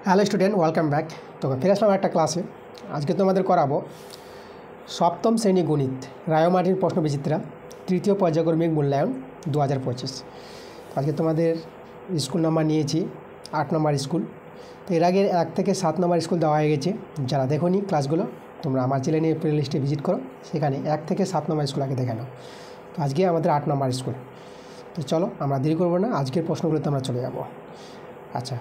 Hello student, welcome back. তো ফিরে আসলাম একটা ক্লাসে। আজকে তোমাদের করাবো সপ্তম শ্রেণী গণিত, রায়মার্টিন প্রশ্ন বিচিত্রা, তৃতীয় পর্যায়ক্রমিক মূল্যায়ন 2025। আজকে তোমাদের স্কুল নাম্বার নিয়েছি 8 নম্বর স্কুল। তো এর আগে 1 থেকে 7 নম্বর স্কুল দেওয়া হয়ে গেছে। যারা দেখোনি ক্লাসগুলো, তোমরা আমার চ্যানেলে প্লে লিস্টে ভিজিট করো, সেখানে 1 থেকে 7 নম্বর স্কুল আগে দেখে নাও। তো আজকে আমাদের 8 নম্বর স্কুল। তো চলো, আমরা দেরি করবো না, আজকের প্রশ্নগুলোতে আমরা চলে যাব। আচ্ছা,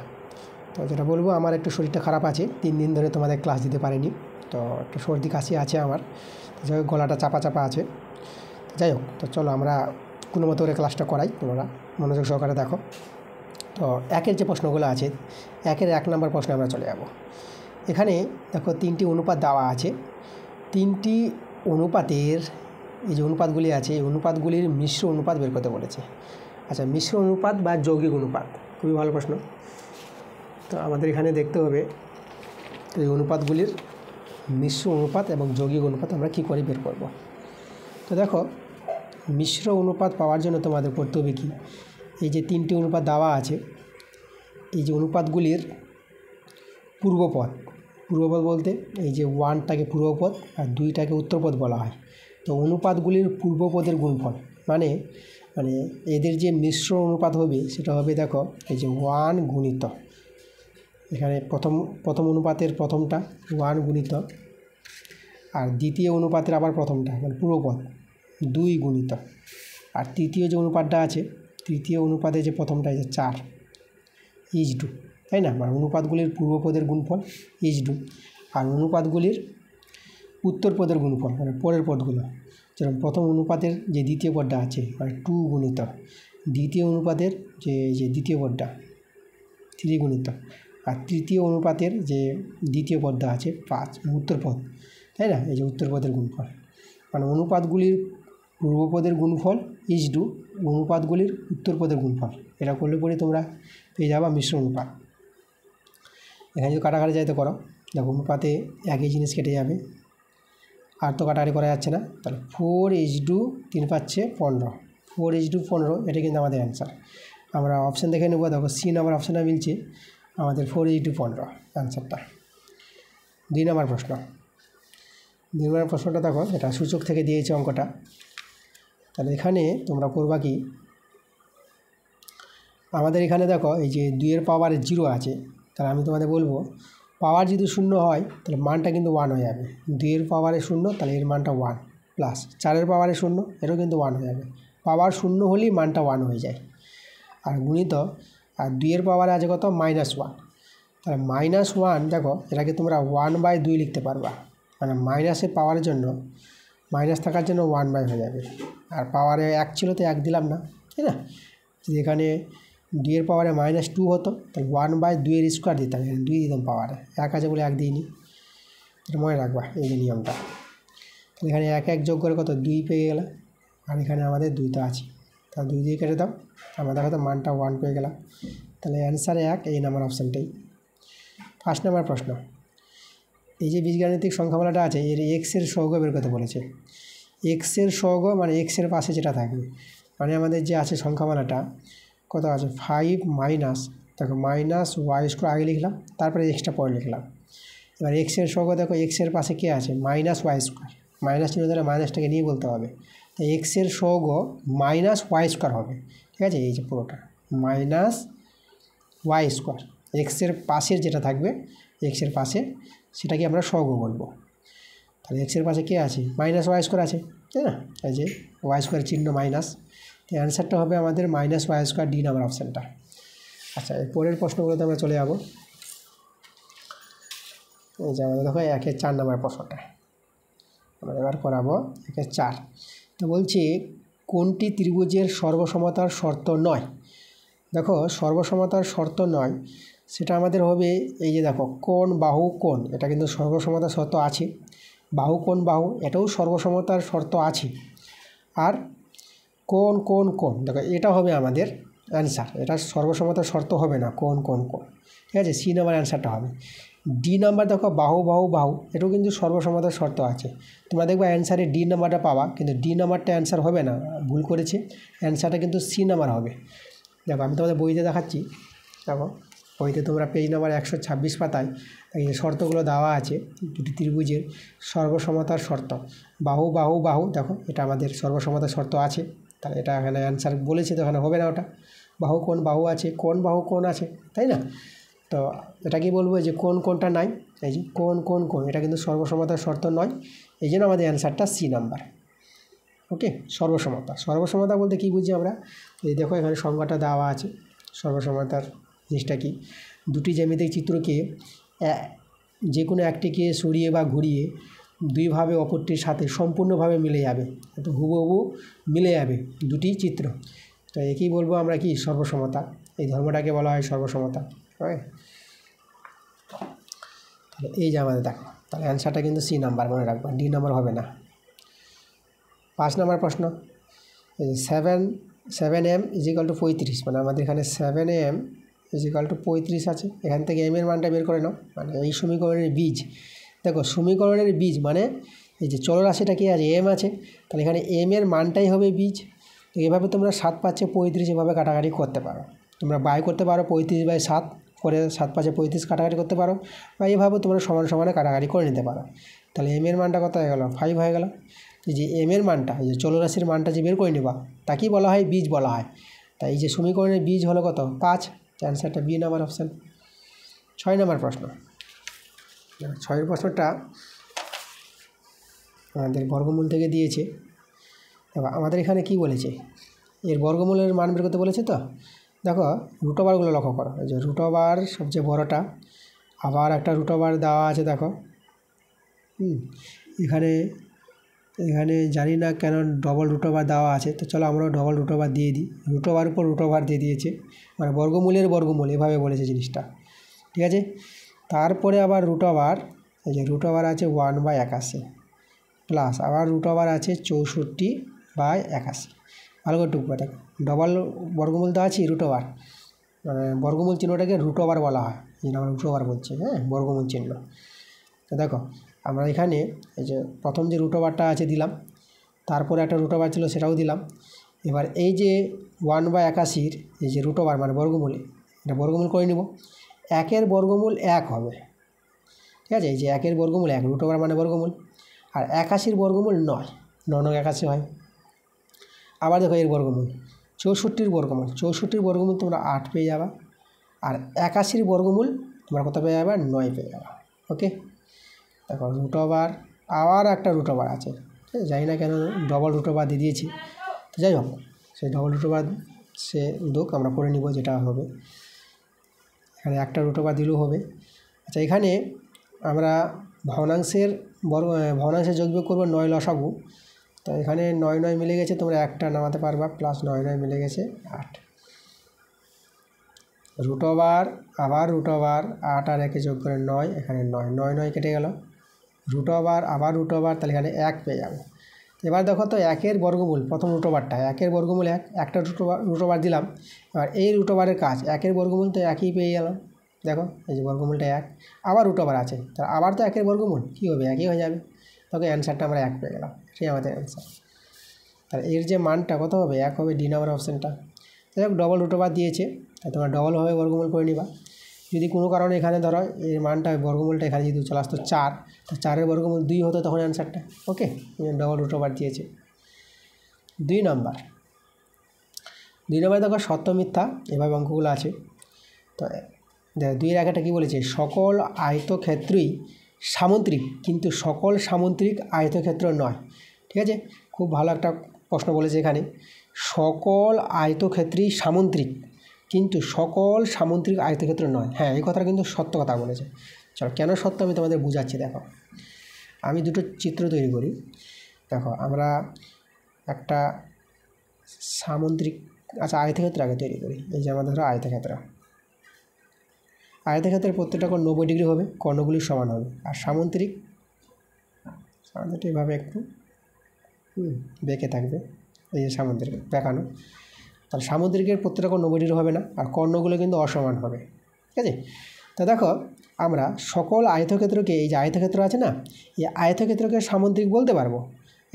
তো যেটা বলবো, আমার একটু শরীরটা খারাপ আছে, 3 দিন ধরে তোমাদের ক্লাস দিতে পারিনি। তো একটু সর্দি কাশি আছে আমার, যাই হোক গলাটা চাপা চাপা আছে। যাই হোক, তো চলো আমরা কোনো মতো করে ক্লাসটা করাই, তোমরা মনোযোগ সহকারে দেখো। তো একের যে প্রশ্নগুলো আছে, 1 নম্বর প্রশ্নে আমরা চলে যাব। এখানে দেখো 3টি অনুপাত দেওয়া আছে। 3টি অনুপাতের এই যে অনুপাতগুলি আছে, এই অনুপাতগুলির মিশ্র অনুপাত বের করতে বলেছে। আচ্ছা, মিশ্র অনুপাত বা যৌগিক অনুপাত, খুবই ভালো প্রশ্ন। তো আমাদের এখানে দেখতে হবে এই অনুপাতগুলির মিশ্র অনুপাত এবং যৌগিক অনুপাত আমরা কী করে বের করব। তো দেখো, মিশ্র অনুপাত পাওয়ার জন্য তোমাদের করতে হবে কি, এই যে 3টি অনুপাত দেওয়া আছে, এই যে অনুপাতগুলির পূর্বপদ বলতে এই যে 1টাকে পূর্বপদ আর 2টাকে উত্তরপদ বলা হয়। তো অনুপাতগুলির পূর্বপদের গুণফল মানে এদের যে মিশ্র অনুপাত হবে সেটা হবে, দেখো এই যে 1 গুণিত, এখানে প্রথম অনুপাতের প্রথমটা 1 গুণিত, আর দ্বিতীয় অনুপাতের আবার প্রথমটা মানে পূর্বপদ 2 গুণিত, আর তৃতীয় যে অনুপাতটা আছে, তৃতীয় অনুপাতে যে প্রথমটা এই যে 4 ইজ-2, তাই না? মানে অনুপাতগুলির পূর্বপদের গুণফল ইজ-2, আর অনুপাতগুলির উত্তরপদের গুণফল মানে পরের পদগুলো, যেরকম প্রথম অনুপাতের যে দ্বিতীয় পদটা আছে মানে 2 গুণিত, দ্বিতীয় অনুপাতের যে দ্বিতীয় পদটা 3 গুণিত, আর তৃতীয় অনুপাতের যে দ্বিতীয় পদটা আছে 5 উত্তরপদ, তাই না? এই যে উত্তরপদের গুণফল, মানে অনুপাতগুলির পূর্বপদের গুণফল ইজ-2, অনুপাতগুলির উত্তরপদের গুণফল। এটা করলে পরে তোমরা পেয়ে যাবা মিশ্র অনুপাত। এখানে যদি কাটাকাটি যাইতে করো, দেখো অনুপাতে একই জিনিস কেটে যাবে, আর তো কাটাকাটি করা যাচ্ছে না। তাহলে 4:3 পাচ্ছে 15, 4:15, এটা কিন্তু আমাদের অ্যান্সার। আমরা অপশান দেখে নেব, দেখো সি নাম্বার অপশানটা মিলছে আমাদের 4:15 অ্যান্সারটা। 2 নম্বর প্রশ্ন, 2 নম্বর প্রশ্নটা দেখো, এটা সূচক থেকে দিয়েছে অঙ্কটা। তাহলে এখানে তোমরা করবা কি, আমাদের এখানে দেখো এই যে 2 এর পাওয়ার 0 আছে, তাহলে আমি তোমাদের বলবো পাওয়ার যদি 0 হয় তাহলে মানটা কিন্তু 1 হয়ে যাবে। 2 এর পাওয়ারে 0, তাহলে এর মানটা 1, প্লাস 4 এর পাওয়ারে 0, এটাও কিন্তু 1 হয়ে যাবে। পাওয়ার 0 হলেই মানটা 1 হয়ে যায়। আর গুণিত, আর 2 এর পাওয়ারে আছে কত, -1, তাহলে -1, দেখো এটাকে তোমরা 1/2 লিখতে পারবা, মানে মাইনাসের পাওয়ারের জন্য মাইনাস থাকার জন্য 1/2 হয়ে যাবে। আর পাওয়ারে 1 ছিল তো 1 দিলাম না, তাই না? যদি এখানে 2 এর পাওয়ারে -2 হতো তাহলে 1/2 এর স্কোয়ার দিতাম, এখানে 2 দিতাম পাওয়ারে, 1 আছে বলে 1 দিইনি। এটা মনে রাখবা এই যে নিয়মটা। তাহলে এখানে 1 যোগ করে কত, 2 পেয়ে গেলাম, আর এখানে আমাদের 2টা আছে, তাহলে 2 দিয়ে কেটে দাও, আমরা দেখো তো মানটা 1 পেয়ে গেলাম। তাহলে অ্যান্সার 1, এই নাম্বার অপশানটাই। 5 নম্বর প্রশ্ন, এই যে বীজগাণিতিক সংখ্যামালাটা আছে, এর এক্সের সহগ বের করতে বলেছে। এক্সের সহগ মানে এক্সের পাশে যেটা থাকবে, মানে আমাদের যে আছে সংখ্যামালাটা কত আছে, 5 মাইনাস, দেখো -y² আগে লিখলাম, তারপরে এক্সট্রা পরে লিখলাম। এবার এক্সের সহগ দেখো, এক্সের পাশে কে আছে, -y², মাইনাস চিহ্ন দ্বারা মাইনাসটাকে নিয়ে বলতে হবে। তো এক্সের সহগ -y² হবে, ঠিক আছে? এই যে পুরোটা -y², এক্সের পাশের যেটা থাকবে, এক্সের পাশে সেটাকে আমরা সহগ বলবো। তাহলে এক্সের পাশে কে আছে, -y² আছে, তাই না? এই যে y² চিহ্ন মাইনাস, তো অ্যান্সারটা হবে আমাদের -y², ডি নাম্বার অপশানটা। আচ্ছা, এর পরের প্রশ্নগুলোতে আমরা চলে যাব। এই যে আমাদের দেখো 1-4 নম্বর প্রশ্নটা আমরা এবার করাবো, 1-4। তো বলছি, কোনটি ত্রিভুজের সর্বসমতার শর্ত নয়? দেখো সর্বসমতার শর্ত নয়, সেটা আমাদের হবে এই যে দেখো কোণ বাহু কোণ, এটা কিন্তু সর্বসমতার শর্ত আছে। বাহু কোণ বাহু, এটাও সর্বসমতার শর্ত আছে। আর কোণ কোণ কোণ, দেখো এটা হবে আমাদের অ্যান্সার, এটা সর্বসমতার শর্ত হবে না, কোণ কোণ কোণ, ঠিক আছে? সি নাম্বার অ্যান্সারটা হবে। ডি নাম্বার দেখো বাহু বাহু বাহু, এটাও কিন্তু সর্বসমতার শর্ত আছে। তোমরা দেখবে অ্যান্সারে ডি নাম্বারটা পাবা, কিন্তু ডি নাম্বারটা অ্যান্সার হবে না, ভুল করেছে। অ্যান্সারটা কিন্তু সি নাম্বার হবে। দেখো আমি তোমাদের বইতে দেখাচ্ছি, দেখো বইতে তোমরা পেজ নাম্বার 126 পাতায় এই যে শর্তগুলো দেওয়া আছে দুটি ত্রিভুজের সর্বসমতার শর্ত। বাহু বাহু বাহু, দেখো এটা আমাদের সর্বসমতার শর্ত আছে, তাহলে এটা এখানে অ্যান্সার বলেছে, তো এখানে হবে না ওটা। বাহু আছে, কোণ বাহু কোণ আছে, তাই না? তো এটা কি বলবো যে কোনটা নাই, এই যে কোণ এটা কিন্তু সর্বসমতার শর্ত নয়, এই জন্য আমাদের অ্যান্সারটা সি নাম্বার। ওকে, সর্বসমতা বলতে কী বুঝি আমরা? এই দেখো এখানে সংজ্ঞাটা দেওয়া আছে। সর্বসমতার জিনিসটা কি? দুটি জ্যামিতিক চিত্রকে যে কোনো একটিকে সরিয়ে বা ঘুরিয়ে দুইভাবে অপরটির সাথে সম্পূর্ণভাবে মিলে যাবে, তো হুবহু মিলে যাবে দুটি চিত্র, তো একেই বলবো আমরা কি সর্বসমতা। এই ধর্মটাকে বলা হয় সর্বসমতা। হয়, তাহলে এই যে আমাদের দেখো, তাহলে অ্যান্সারটা কিন্তু সি নাম্বার, মনে রাখবা, ডি নাম্বার হবে না। 5 নম্বর প্রশ্ন, 7m = 35, মানে আমাদের এখানে 7m = 35 আছে। এখান থেকে m এর মানটা বের করে নাও, মানে এই সমীকরণের বীজ। দেখো সমীকরণের বীজ মানে এই যে চলরাশিটা কি আছে, m আছে, তাহলে এখানে m এর মানটাই হবে বীজ। তো এভাবে তোমরা 7 × 5 = 35 এভাবে কাটাকাটি করতে পারো, তোমরা বাই করতে পারো 35/7 করে 7 × 5 = 35 কাটাকাটি করতে পারো, বা এইভাবে তোমরা সমানে কাটাকাটি করে নিতে পারো। তাহলে m এর মানটা কত হয়ে গেল, 5 হয়ে গেল। এই যে m এর মানটা, এই যে চলরাশির মানটা যে বের করে নেবা তাকেই বলা হয় বীজ বলা হয়। তাই এই যে সমীকরণের বীজ হলো কত, 5, অ্যান্সারটা বি নাম্বার অপশান। 6 নম্বর প্রশ্ন, 6 প্রশ্নটা আমাদের বর্গমূল থেকে দিয়েছে। দেখো আমাদের এখানে কি বলেছে, এর বর্গমূলের মান বের করতে বলেছে। তো দেখো রুটওভারগুলো লক্ষ্য করো, এই যে রুটওভার সবচেয়ে বড়টা, আবার একটা রুটওভার দেওয়া আছে দেখো। এখানে জানি না কেন ডবল রুটওভার দেওয়া আছে, তো চলো আমরা ডবল রুটওভার দিয়ে দিই। রুটওভার উপর রুটওভার দিয়ে দিয়েছে, মানে বর্গমূলের বর্গমূল এভাবে বলেছে জিনিসটা, ঠিক আছে। তারপরে আবার রুটওভার, এই যে রুটওভার আছে 1/81 প্লাস আবার রুটওভার আছে 64/81। ভালো করে টুকবা, দেখো ডবল বর্গমূল তো আছে, রুটওভার মানে বর্গমূল চিহ্নটাকে রুটওভার বলা হয়, এই আমরা রুটওভার বলছি, হ্যাঁ, বর্গমূল চিহ্ন। তো দেখো আমরা এখানে এই যে প্রথম যে রুটওভারটা আছে দিলাম, তারপরে একটা রুটওভার ছিল সেটাও দিলাম। এবার এই যে 1/81 এই যে রুটওভার মানে বর্গমূল, এটা বর্গমূল করে নেব। 1 বর্গমূল 1 হবে, ঠিক আছে। এই যে 1 বর্গমূল 1, রুটওভার মানে বর্গমূল। আর 81 বর্গমূল 9, 9 × 81 হয়। আবার দেখো এর বর্গমূল 64 বর্গমূল, 64 বর্গমূল তোমরা 8 পেয়ে যাবা। আর 81 বর্গমূল তোমরা কত পেয়ে যাবে, 9 পেয়ে যাবা। ওকে, দেখো রুটওভার, আবার একটা রুটওভার আছে, ঠিক আছে। জানি না কেন ডবল রুটওভার দিয়ে দিয়েছি, তো যাই হোক সেই ডবল রুটওভার সে দুঃখ আমরা করে নিব যেটা হবে। এখানে একটা রুটওভার দিলেও হবে। আচ্ছা, এখানে আমরা ভগ্নাংশের যোগবিয়োগ করবো 9 লসাগু। তো এখানে 9 9 মিলে গেছে, তোমরা একটা নামাতে পারবা, প্লাস 9 9 মিলে গেছে 8। রুটওভার আবার রুটওভার 8 আর 1 যোগ করে 9, এখানে 9 9 9 কেটে গেল। রুটওভার আবার রুটওভার, তাহলে এখানে 1 পেয়ে যাবে। এবার দেখো তো 1 বর্গমূল, প্রথম রুটওভারটা 1 বর্গমূল 1, একটা রুটওভার দিলাম। এবার এই রুটওভারের কাজ 1 বর্গমূল, তো 1ই পেয়ে গেলাম। দেখো এই যে বর্গমূলটা 1, আবার রুটওভার আছে, তাহলে আবার তো 1 বর্গমূল কী হবে, 1ই হয়ে যাবে। তখন অ্যান্সারটা আমরা 1 পেয়ে গেলাম, সেই আমাদের অ্যান্সার। তাহলে এর যে মানটা কত হবে, 1 হবে, ডি নাম্বার অপশানটা। যাই হোক ডবল রুটওভার দিয়েছে, তাই তোমরা ডবলভাবে বর্গমূল করে নিবা। যদি কোনো কারণে এখানে ধরো এর মানটা বর্গমূলটা এখানে যদি চলে আসতো 4, তো 4 বর্গমূল 2 হতো তখন অ্যান্সারটা। ওকে, ডবল রুটওভার দিয়েছে। 2 নম্বর দেখো সত্য মিথ্যা, এভাবে অঙ্কগুলো আছে। তো দেখো 2-এর আগেটা কী বলেছে, সকল আয়তক্ষেত্রই সামুদ্রিক, কিন্তু সকল সামুদ্রিক আয়তক্ষেত্র নয়, ঠিক আছে। খুব ভালো একটা প্রশ্ন বলেছে এখানে, সকল আয়তক্ষেত্রই সামুদ্রিক, কিন্তু সকল সামুদ্রিক আয়তক্ষেত্র নয়। হ্যাঁ, এই কথাটা কিন্তু সত্য কথা বলেছে। চলো কেন সত্য আমি তোমাদের বুঝাচ্ছি। দেখো আমি দুটো চিত্র তৈরি করি। দেখো আমরা একটা সামুদ্রিক, আচ্ছা আয়তক্ষেত্র আগে তৈরি করি। এই যে আমাদের ধরো আয়তক্ষেত্রের প্রত্যেকটা কোণ 90 ডিগ্রি হবে, কর্ণগুলি সমান হবে। আর সামুদ্রিক এভাবে একটু বেঁকে থাকবে, এই যে সামুদ্রিক বেঁকানো। তাহলে সামুদ্রিকের প্রত্যেকটা কোণ 90 ডিগ্রি হবে না, আর কর্ণগুলো কিন্তু অসমান হবে, ঠিক আছে। তো দেখো আমরা সকল আয়তক্ষেত্রকে, এই যে আয়তক্ষেত্র আছে না, এই আয়তক্ষেত্রকে সামুদ্রিক বলতে পারবো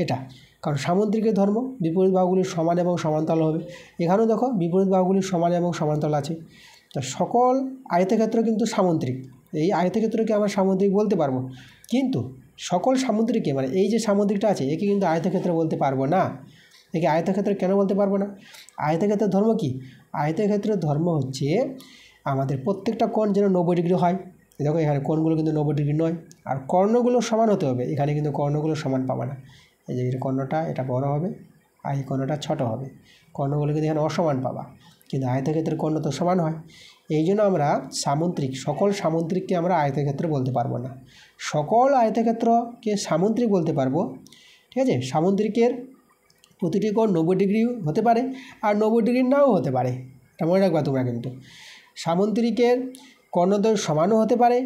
এটা, কারণ সামুদ্রিকের ধর্ম বিপরীত বাহুগুলি সমান এবং সমান্তরাল হবে। এখানেও দেখো বিপরীত বাহুগুলি সমান এবং সমান্তরাল আছে। তো সকল আয়তক্ষেত্র কিন্তু সামুদ্রিক, এই আয়তক্ষেত্রকে আমরা সামুদ্রিক বলতে পারবো, কিন্তু সকল সামুদ্রিককে মানে এই যে সামুদ্রিকটা আছে একে কিন্তু আয়তক্ষেত্র বলতে পারবো না। একে আয়তক্ষেত্র কেন বলতে পারবো না? আয়তক্ষেত্রের ধর্ম কি? আয়তক্ষেত্রের ধর্ম হচ্ছে আমাদের প্রত্যেকটা কোণ যেন 90 ডিগ্রি হয়। দেখো এখানে কোণগুলো কিন্তু 90 ডিগ্রি নয়, আর কর্ণগুলো সমান হতে হবে। এখানে কিন্তু কর্ণগুলো সমান পাবে না, এই যে কর্ণটা এটা বড় হবে আর এই কর্ণটা ছোট হবে, কর্ণগুলো কিন্তু এখানে অসমান পাবা, কিন্তু আয়তক্ষেত্রের কর্ণ তো সমান হয়। এই জন্য আমরা সামুদ্রিক, সকল সামুদ্রিককে আমরা আয়তক্ষেত্র বলতে পারবো না। সকল আয়তক্ষেত্রকে সামুদ্রিক বলতে পারবো, ঠিক আছে। সামুদ্রিকের প্রতিটি কোণ 90 ডিগ্রি হতে পারে আর 90 ডিগ্রি নাও হতে পারে, এটা মনে রাখবা তোমরা। কিন্তু সামুদ্রিকের কর্ণদ্বয় সমানও হতে পারে,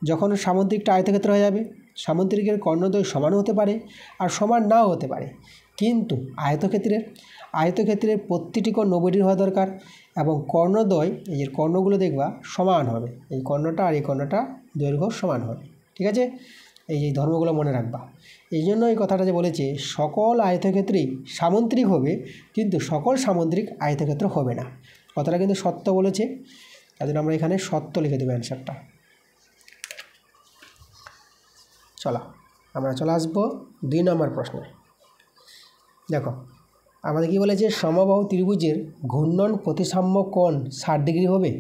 যখন সামুদ্রিকটা আয়তক্ষেত্র হয়ে যাবে সামুদ্রিকের কর্ণদ্বয় সমানও হতে পারে আর সমান নাও হতে পারে। কিন্তু আয়তক্ষেত্রের প্রতিটি কোণ 90 ডিগ্রি হওয়া দরকার এবং কর্ণদ্বয়, এই যে কর্ণগুলো দেখবা সমান হবে, এই কর্ণটা আর এই কর্ণটা দৈর্ঘ্য সমান হবে, ঠিক আছে। এই যে ধর্মগুলো মনে রাখবা। এই জন্য এই কথাটা যে বলেছে সকল আয়তক্ষেত্রেই সামুদ্রিক হবে, কিন্তু সকল সামুদ্রিক আয়তক্ষেত্র হবে না, কথাটা কিন্তু সত্য বলেছে। তার জন্য আমরা এখানে সত্য লিখে দেবো অ্যান্সারটা। চলো আমরা চলে আসবো 2 নম্বর প্রশ্নে। দেখো আমাদের কি বলেছে, সমবাহু ত্রিভুজের ঘূর্ণন প্রতিসাম্য কোণ 60 ডিগ্রি হবে।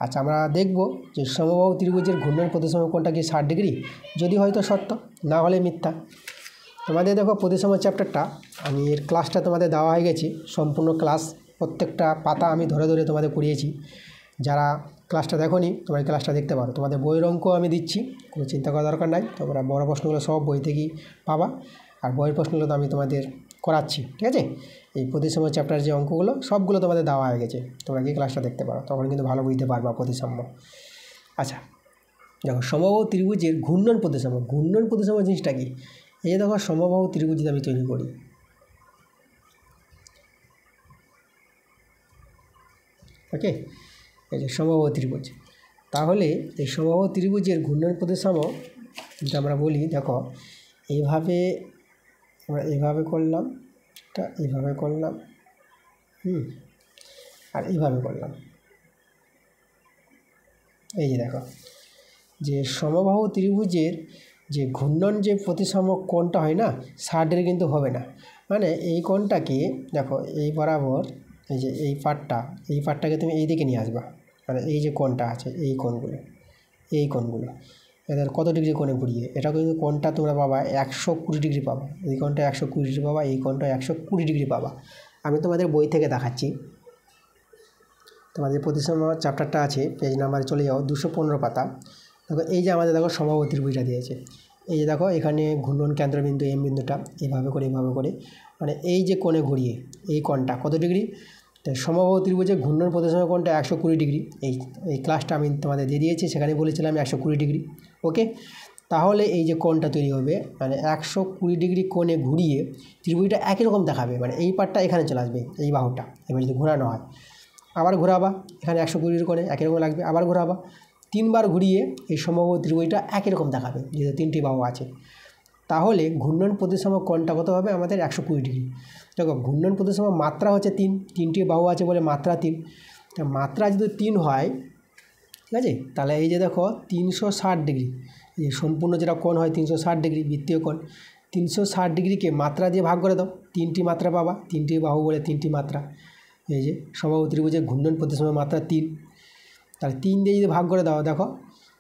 আচ্ছা আমরা দেখব যে সমবাহু ত্রিভুজের ঘূর্ণন প্রতিসাম্য কোণটা কি 60 ডিগ্রি, যদি হয়তো সত্য, না হলে মিথ্যা। তোমাদের দেখো প্রতিসাম্য চ্যাপ্টারটা আমি এর ক্লাসটা তোমাদের দেওয়া হয়ে গেছে, সম্পূর্ণ ক্লাস প্রত্যেকটা পাতা আমি ধরে ধরে তোমাদের পড়িয়েছি। যারা ক্লাসটা দেখোনি তোমরা এই ক্লাসটা দেখতে পারো, তোমাদের বইয়ের অঙ্ক আমি দিচ্ছি, কোনো চিন্তা করার দরকার নাই। তোমরা বড় প্রশ্নগুলো সব বই থেকেই পাবা, আর বইয়ের প্রশ্নগুলো তো আমি তোমাদের করাচ্ছি, ঠিক আছে। এই প্রতিসাম্য চ্যাপ্টার যে অঙ্কগুলো সবগুলো তোমাদের দেওয়া হয়ে গেছে, তোমরা গিয়ে ক্লাসটা দেখতে পারো, তখন কিন্তু ভালো বুঝতে পারবা প্রতিসাম্য। আচ্ছা দেখো সমবাহু ত্রিভুজের ঘূর্ণন প্রতিসাম্য জিনিসটা কি? এই যে দেখো সমবাহু ত্রিভুজ যদি আমি তৈরি করি, ওকে, এই যে সমবাহু ত্রিভুজ, তাহলে এই সমবাহু ত্রিভুজের ঘূর্ণন প্রতিসাম্য যেটা আমরা বলি, দেখো এইভাবে আমরা এইভাবে করলাম, এটা এইভাবে করলাম, আর এইভাবে করলাম। এই যে দেখো যে সমবাহু ত্রিভুজের যে ঘূর্ণন যে প্রতিসাম্য কোণটা হয় না 60 ডিগ্রি কিন্তু হবে না। মানে এই কোণটাকে দেখো এই বরাবর, এই যে এই পার্টটাকে তুমি এই দিকে নিয়ে আসবা, মানে এই যে কোণটা আছে এই কোণগুলো এদের কত ডিগ্রি কোণে ঘুরিয়ে, এটা কিন্তু কোণটা তোমরা পাবা 120 ডিগ্রি পাবা, এই কোণটা 120 ডিগ্রি পাবা, এই কোণটা 120 ডিগ্রি পাবা। আমি তোমাদের বই থেকে দেখাচ্ছি, তোমাদের প্রতিসাম্য চ্যাপ্টারটা আছে পেজ নাম্বারে চলে যাও, 215 পাতা। দেখো এই যে আমাদের দেখো সমবাহু ত্রিভুজটা দিয়েছে, এই যে দেখো এখানে ঘূর্ণন কেন্দ্রবিন্দু এম বিন্দুটা এইভাবে করে মানে এই যে কোণে ঘুরিয়ে এই কোণটা কত ডিগ্রি, তাই সমবাহু ত্রিভুজের ঘূর্ণন প্রতিসাম্য কোণটা 120 ডিগ্রি। এই ক্লাসটা আমি তোমাদের দিয়ে দিয়েছি, সেখানে বলেছিলাম 120 ডিগ্রি, ওকে। তাহলে এই যে কোণটা তৈরি হবে মানে 120 ডিগ্রি কোণে ঘুরিয়ে ত্রিভুজটা একই রকম দেখাবে, মানে এই পার্টটা এখানে চলে আসবে, এই বাহুটা এবার যদি ঘোরানো হয়, আবার ঘোরাবা এখানে 120 ডিগ্রি কোণে একই রকম লাগবে, আবার ঘোরাবা, 3 বার ঘুরিয়ে এই সমবাহু ত্রিভুজটা একই রকম দেখাবে, যেহেতু 3টি বাহু আছে। তাহলে ঘূর্ণন প্রতিসাম্য কোণটা কত হবে আমাদের 120 ডিগ্রি। দেখো ঘূর্ণন প্রতিসাম্য মাত্রা হচ্ছে 3টি বাহু আছে বলে মাত্রা 3, মাত্রা যদি 3 হয়, ঠিক আছে, তাহলে এই যে দেখো 360 ডিগ্রি, এই সম্পূর্ণ যেটা কোণ হয় 360 ডিগ্রি বৃত্তীয় কোণ, 360 ডিগ্রিকে মাত্রা দিয়ে ভাগ করে দাও, 3টি মাত্রা পাবা, 3টি বাহু বলে 3টি মাত্রা। এই যে সমবাহু ত্রিভুজের ঘূর্ণন প্রতিসাম্য মাত্রা 3, তাহলে 3 দিয়ে যদি ভাগ করে দাও দেখো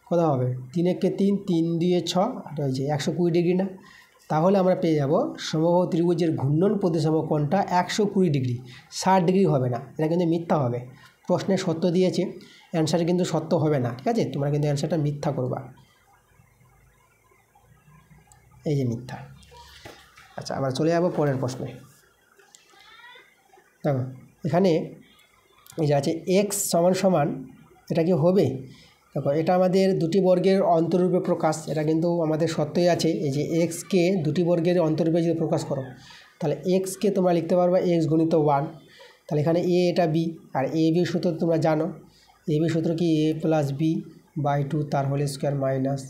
কত হবে, 3 একে 3, 3 দিয়ে 6, আর ওই যে 120 ডিগ্রি না, তাহলে আমরা পেয়ে যাব সমবাহু ত্রিভুজের ঘূর্ণন প্রতিসাম্য কোণটা 120 ডিগ্রি, 60 ডিগ্রি হবে না, এটা কিন্তু মিথ্যা হবে। প্রশ্নে সত্য দিয়েছে, অ্যান্সার কিন্তু সত্য হবে না, ঠিক আছে, তোমরা কিন্তু অ্যান্সারটা মিথ্যা করবা, এই যে মিথ্যা। আচ্ছা আমরা চলে যাব পরের প্রশ্নে। দেখো এখানে এই যে আছে এক্স সমান এটা কি হবে, দেখো এটা আমাদের দুটি বর্গের অন্তরূপে প্রকাশ, এটা কিন্তু আমাদের সত্যই আছে। এই যে এক্সকে দুটি বর্গের অন্তরূপে যদি প্রকাশ করো, তাহলে এক্সকে তোমরা লিখতে পারবে এক্স গুণিত 1, তাহলে এখানে এ এটা বি, আর এ বি সূত্র তোমরা জানো, এ বি সূত্র কি এ প্লাস বি বাই 2 তার whole square minus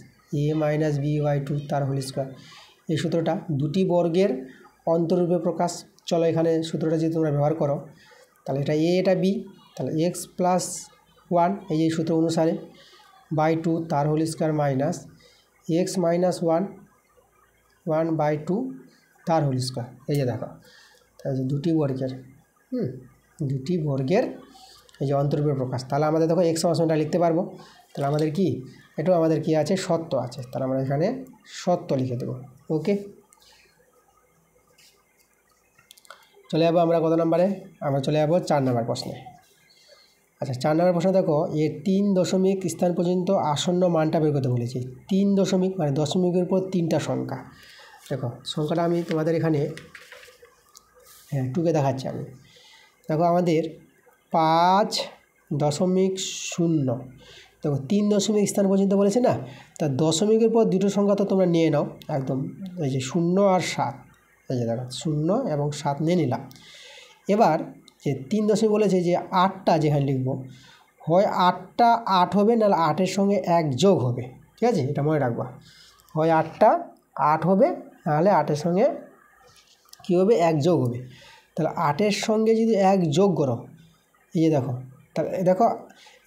A minus B by 2 তার হোল স্কোয়ার। এই সূত্রটা দুটি বর্গের অন্তরূপে প্রকাশ। চলো এখানে সূত্রটা যদি তোমরা ব্যবহার করো, তাহলে এটা এ এটা বি, তাহলে এক্স প্লাস 1 এই যে সূত্র অনুসারে /2 তার হোল স্কয়ার মাইনাস x - 1/2 তার হোল স্কয়ার। এই যে দেখো তাহলে দুটি বর্গের দুটি বর্গের এই যে অন্তর্বিভাজ্য প্রকাশ। তাহলে আমাদের দেখো x সমানটা লিখতে পারবো। তাহলে আমাদের কি এটাও আমাদের কি আছে সত্য আছে, তাহলে আমরা এখানে সত্য লিখে দেবো। ওকে, চলে যাবো আমরা কত নম্বরে, আমরা চলে যাবো 4 নম্বর প্রশ্নে। আচ্ছা 4 নম্বর প্রশ্ন দেখো, এর 3 দশমিক স্থান পর্যন্ত আসন্ন মানটা বের করতে বলেছি। 3 দশমিক মানে দশমিকের পর 3টা সংখ্যা। দেখো সংখ্যাটা আমি তোমাদের এখানে টুকে দেখাচ্ছি আমি। দেখো আমাদের 5.0, দেখো 3 দশমিক স্থান পর্যন্ত বলেছে না, তা দশমিকের পর দুটো সংখ্যা তো তোমরা নিয়ে নাও একদম, এই যে 0 আর 7, এই যে দেখো 0 এবং 7 নিয়ে নিলাম। এবার যে 3 দশমিক বলেছে যে 8টা যেখানে লিখবো, হয় 8টা 8 হবে, নাহলে 8-এর সঙ্গে 1 যোগ হবে। ঠিক আছে, এটা মনে রাখবা, হয় 8টা 8 হবে, নাহলে 8-এর সঙ্গে কী হবে 1 যোগ হবে। তাহলে 8-এর সঙ্গে যদি 1 যোগ করো, এই যে দেখো, তাহলে দেখো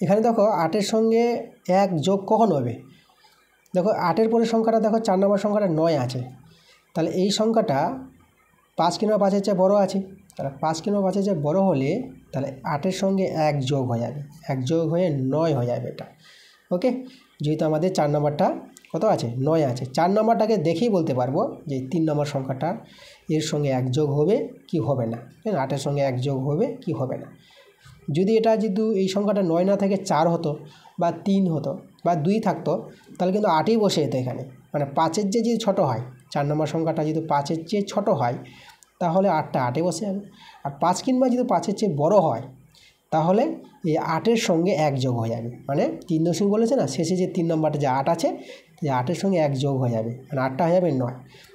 এখানে দেখো 8-এর সঙ্গে 1 যোগ কখন হবে, দেখো 8-এর পরের সংখ্যাটা দেখো 4 নম্বর সংখ্যাটা 9 আছে। তাহলে এই সংখ্যাটা 5 কিংবা 5-এর চেয়ে বড়ো আছে। তাহলে 5 কিংবা 5-এর চেয়ে বড়ো হলে তাহলে 8-এর সঙ্গে 1 যোগ হয়ে যাবে, 1 যোগ হয়ে 9 হয়ে যাবে এটা। ওকে, যেহেতু আমাদের 4 নম্বরটা কত আছে 9 আছে, 4 নম্বরটাকে দেখেই বলতে পারবো যে 3 নম্বর সংখ্যাটা এর সঙ্গে 1 যোগ হবে কি হবে না, 8-এর সঙ্গে 1 যোগ হবে কি হবে না। যদি এটা যদি এই সংখ্যাটা 9 না থেকে 4 হতো বা 3 হতো বা 2 থাকতো, তাহলে কিন্তু 8ই বসে যেত এখানে, মানে 5-এর চেয়ে যদি ছোটো হয়, 4 নম্বর সংখ্যাটা যদি 5-এর চেয়ে ছোটো হয় তাহলে 8টা 8-এ বসে যাবে। আর 5 কিংবা যদি 5-এর চেয়ে বড় হয় তাহলে এই 8-এর সঙ্গে 1 যোগ হয়ে যাবে, মানে 3 দশমিক বলেছে না, শেষে যে 3 নম্বরটা যে 8 আছে, যে 8-এর সঙ্গে 1 যোগ হয়ে যাবে, মানে 8টা হয়ে যাবে 9।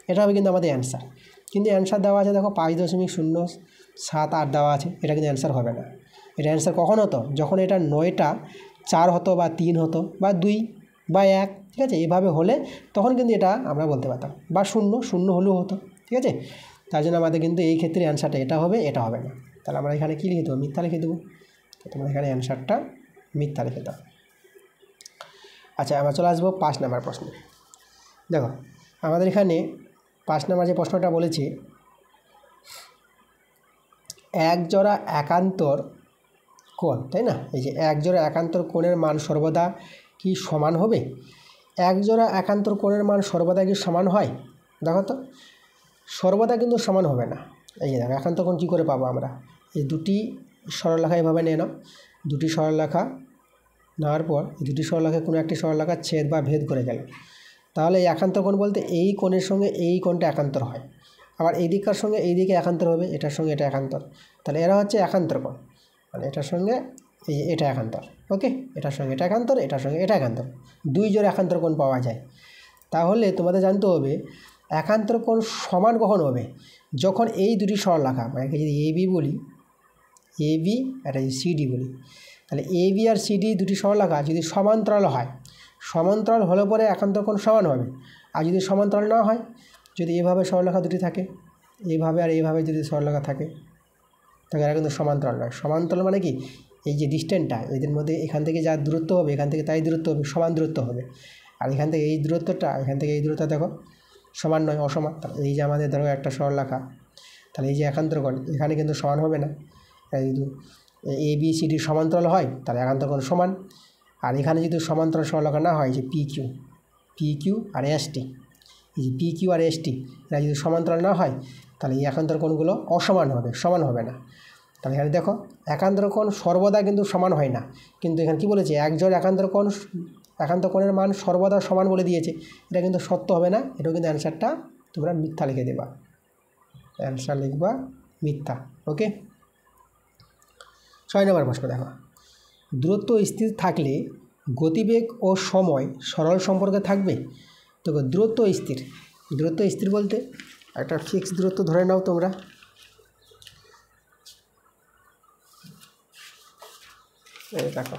এটা হবে কিন্তু আমাদের অ্যান্সার। কিন্তু অ্যান্সার দেওয়া আছে দেখো 5.078 দেওয়া আছে, এটা কিন্তু অ্যান্সার হবে না। এটা অ্যান্সার কখন হতো, যখন এটা 9টা 4 হতো বা 3 হতো বা 2 বা 1, ঠিক আছে, এভাবে হলে তখন কিন্তু এটা আমরা বলতে পারতাম, বা 0 হলেও হতো। ঠিক আছে, তার জন্য আমাদের কিন্তু এই ক্ষেত্রে অ্যান্সারটা এটা হবে, এটা হবে না। তাহলে আমরা এখানে কী লিখে দেবো, মিথ্যা লিখে দেবো। তো তোমরা এখানে অ্যান্সারটা মিথ্যা লিখে দাও। আচ্ছা আমরা চলে আসবো 5 নম্বর প্রশ্নে। দেখো আমাদের এখানে 5 নম্বর যে প্রশ্নটা বলেছি, এক জোড়া একান্তর কোণ, তাই না, এই যে এক জোড়া একান্তর কোণের মান সর্বদা কি সমান হবে? এক জোড়া একান্তর কোণের মান সর্বদা কি সমান হয়? দেখো তো সর্বদা কিন্তু সমান হবে না। এই যে দেখো একান্তর কোণ কী করে পাবো আমরা, এই দুটি সরলরেখা এভাবে নিয়ে নাও, দুটি সরলরেখা নেওয়ার পর এই দুটি সরলরেখায় কোনো একটি সরলরেখা ছেদ বা ভেদ করে গেল, তাহলে এই একান্তর কোণ বলতে এই কোণের সঙ্গে এই কোণটা একান্তর হয়, আবার এই দিকটার সঙ্গে এই দিকে একান্তর হবে, এটার সঙ্গে এটা একান্তর, তাহলে এরা হচ্ছে একান্তর কোণ, মানে এটার সঙ্গে এটা একান্তর। ওকে, এটার সঙ্গে এটা একান্তর, এটার সঙ্গে এটা একান্তর, 2 জোড়া একান্তর কোণ পাওয়া যায়। তাহলে তোমাদের জানতে হবে একান্তর কোণ সমান কখন হবে, যখন এই দুটি সরলরেখা, মানে যদি এবি বলি, এবি আর এই সিডি বলি, তাহলে এবি আর সিডি দুটি সরলরেখা যদি সমান্তরাল হয়, সমান্তরাল হলে পরে একান্তর কোণ সমান হবে। আর যদি সমান্তরাল না হয়, যদি এভাবে সরলরেখা দুটি থাকে, এইভাবে আর এইভাবে যদি সরলরেখা থাকে, তাহলে এরা কিন্তু সমান্তরাল নয়। সমান্তরাল মানে কি, এই যে ডিস্টেন্সটা এদের মধ্যে এখান থেকে যা দূরত্ব হবে এখান থেকে তাই দূরত্ব হবে, সমান দূরত্ব হবে। আর এখান থেকে এই দূরত্বটা, এখান থেকে এই দূরত্ব দেখো সমান নয়, অসমান। তাহলে এই যে আমাদের ধরো একটা সরলরেখা, তাহলে এই যে একান্তর কোণ এখানে কিন্তু সমান হবে না। যদি এ বি সি ডি সমান্তরাল হয় তাহলে একান্তর কোণ সমান। আর এখানে যদি সমান্তরাল সরলরেখা না হয়, যে P Q R S T, এই যে P Q R S T এরা যদি সমান্তরাল না হয় তাহলে এই একান্তর কোণগুলো অসমান হবে, সমান হবে না। তাহলে এখানে দেখো একান্তর কোণ সর্বদা কিন্তু সমান হয় না, কিন্তু এখানে কি বলেছে, এক জোড় একান্তর কোণের মান সর্বদা সমান বলে দিয়েছে, এটা কিন্তু সত্য হবে না। এটাও কিন্তু অ্যান্সারটা তোমরা মিথ্যা লিখে দেবা, অ্যান্সার লিখবা মিথ্যা। ওকে, 6 নম্বর প্রশ্ন দেখো, দূরত্ব স্থির থাকলে গতিবেগ ও সময় সরল সম্পর্কে থাকবে। তো দূরত্ব স্থির বলতে একটা ফিক্স দূরত্ব ধরে নাও তোমরা, দেখো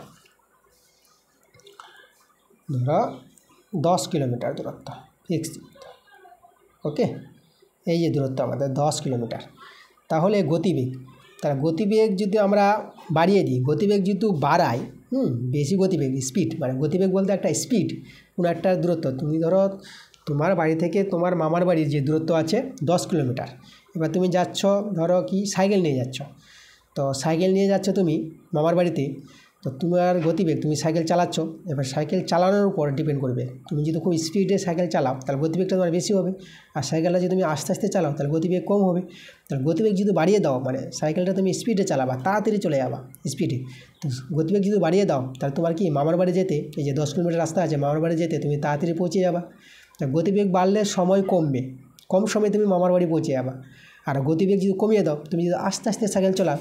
ধরো 10 কিলোমিটার দূরত্ব ফিক্স দূরত্ব। ওকে, এই যে দূরত্ব আমাদের 10 কিলোমিটার, তাহলে গতিবেগ, তাহলে গতিবেগ যদি আমরা বাড়িয়ে দিই, গতিবেগ যেহেতু বাড়াই, বেশি গতিবেগ স্পিড, মানে গতিবেগ বলতে একটা স্পিড, কোনো একটা দূরত্ব। তুমি ধরো তোমার বাড়ি থেকে তোমার মামার বাড়ির যে দূরত্ব আছে 10 কিলোমিটার, এবার তুমি যাচ্ছ ধরো কি সাইকেল নিয়ে যাচ্ছ, তো সাইকেল নিয়ে যাচ্ছ তুমি মামার বাড়িতে, তো তোমার গতিবেগ, তুমি সাইকেল চালাচ্ছ, এবার সাইকেল চালানোর উপর ডিপেন্ড করবে। তুমি যদি খুব স্পিডে সাইকেল চালাও তাহলে গতিবেগটা তোমার বেশি হবে, আর সাইকেলটা যদি তুমি আস্তে আস্তে চালাও তাহলে গতিবেগ কম হবে। তাহলে গতিবেগ যদি বাড়িয়ে দাও, মানে সাইকেলটা তুমি স্পিডে চালাবা, তাড়াতাড়ি চলে যাবা স্পিডে, তো গতিবেগ যদি বাড়িয়ে দাও তাহলে তোমার কি মামার বাড়ি যেতে, এই যে 10 কিলোমিটার রাস্তা আছে মামার বাড়ি যেতে তুমি তাড়াতাড়ি পৌঁছে যাবা। তা গতিবেগ বাড়লে সময় কমবে, কম সময়ে তুমি মামার বাড়ি পৌঁছে যাবা। আর গতিবেগ যদি কমিয়ে দাও, তুমি যদি আস্তে আস্তে সাইকেল চালাও,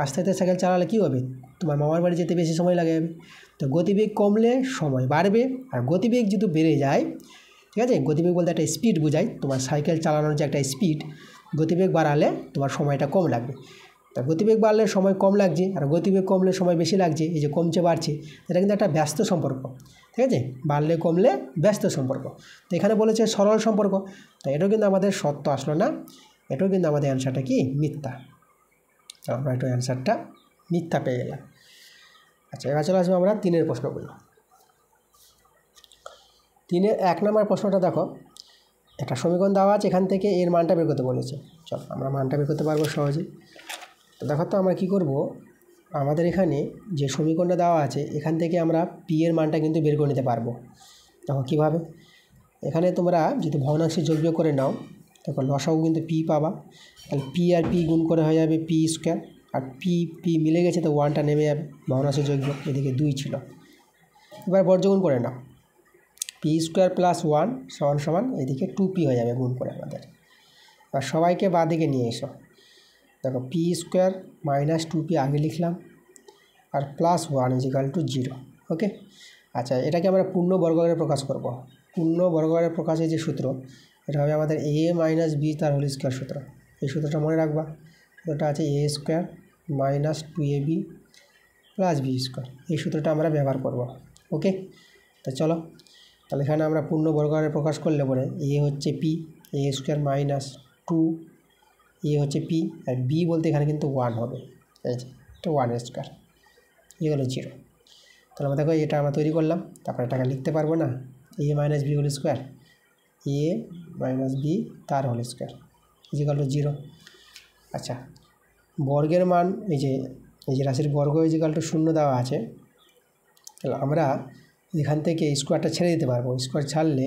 আস্তে আস্তে সাইকেল চালালে কী হবে, তোমার মামার বাড়ি যেতে বেশি সময় লাগে যাবে। তো গতিবেগ কমলে সময় বাড়বে, আর গতিবেগ যদি বেড়ে যায়, ঠিক আছে, গতিবেগ বলতে একটা স্পিড বোঝায়, তোমার সাইকেল চালানোর যে একটা স্পিড, গতিবেগ বাড়ালে তোমার সময়টা কম লাগবে। তা গতিবেগ বাড়লে সময় কম লাগছে, আর গতিবেগ কমলে সময় বেশি লাগছে, এই যে কমছে বাড়ছে, এটা কিন্তু একটা ব্যস্ত সম্পর্ক, ঠিক আছে, বাড়লে কমলে ব্যস্ত সম্পর্ক। তো এখানে বলেছে সরল সম্পর্ক, তো এটাও কিন্তু আমাদের সত্য আসলো না, এটাও কিন্তু আমাদের অ্যান্সারটা কি মিথ্যা। তো আমরা একটু অ্যান্সারটা মিথ্যা পেয়ে গেলাম। আচ্ছা, এবার চলে আসবো আমরা 3 প্রশ্নগুলো। 3 1 নম্বর প্রশ্নটা দেখো, একটা সমীকরণ দেওয়া আছে, এখান থেকে এর মানটা বের করতে বলেছে। চলো আমরা মানটা বের করতে পারবো সহজে। তো দেখো তো আমরা কী করব, আমাদের এখানে যে সমীকরণটা দেওয়া আছে এখান থেকে আমরা পি এর মানটা কিন্তু বের করে নিতে পারবো। দেখো কীভাবে, এখানে তোমরা যদি ভগ্নাংশে যোগ বিয়োগ করে নাও, তারপর লসাগু কিন্তু পি পাবা, তাহলে পি আর পি গুণ করে হয়ে যাবে পি স্কোয়ার, আর পি মিলে গেছে তো 1টা নেমে যাবে, ভগ্নাংশে যোগ বিয়োগ, এদিকে 2 ছিল। এবার বর্গগুণ করে নাও, পি স্কোয়ার প্লাস 1 সমান সমান এদিকে 2p হয়ে যাবে গুণ করে আমাদের। এবার সবাইকে বাঁ দিকে নিয়ে এসো, দেখো পি স্কোয়ার মাইনাস 2p আগে লিখলাম, আর প্লাস 1 ইজিক্যাল টু 0। ওকে, আচ্ছা, এটাকে আমরা পূর্ণ বর্গাকারে প্রকাশ করব। পূর্ণ বর্গাকারে প্রকাশের যে সূত্র, এটা হবে আমাদের a মাইনাস বি তার হোল স্কোয়ার সূত্র। এই সূত্রটা মনে রাখবা, সূত্রটা আছে a square minus 2ab plus B square, এই সূত্রটা আমরা ব্যবহার করব। ওকে, তো চলো, তাহলে এখানে আমরা পূর্ণ বর্গাকারে প্রকাশ করলে পরে a হচ্ছে p, a square minus 2, a হচ্ছে p, আর b বলতে এখানে কিন্তু 1 হবে, এই যে এটা 1 স্কোয়ার, এ হলো 0। তাহলে আমরা দেখো এটা আমরা তৈরি করলাম, তারপরে এটাকে লিখতে পারবো না, a minus B whole square, a minus B তার হোল স্কোয়ার ইজিক্যাল টু 0। আচ্ছা, বর্গের মান এই যে রাশির বর্গ ইজিক্যাল টু 0 দেওয়া আছে, তাহলে আমরা এখান থেকে স্কোয়ারটা ছেড়ে দিতে পারবো। স্কোয়ার ছাড়লে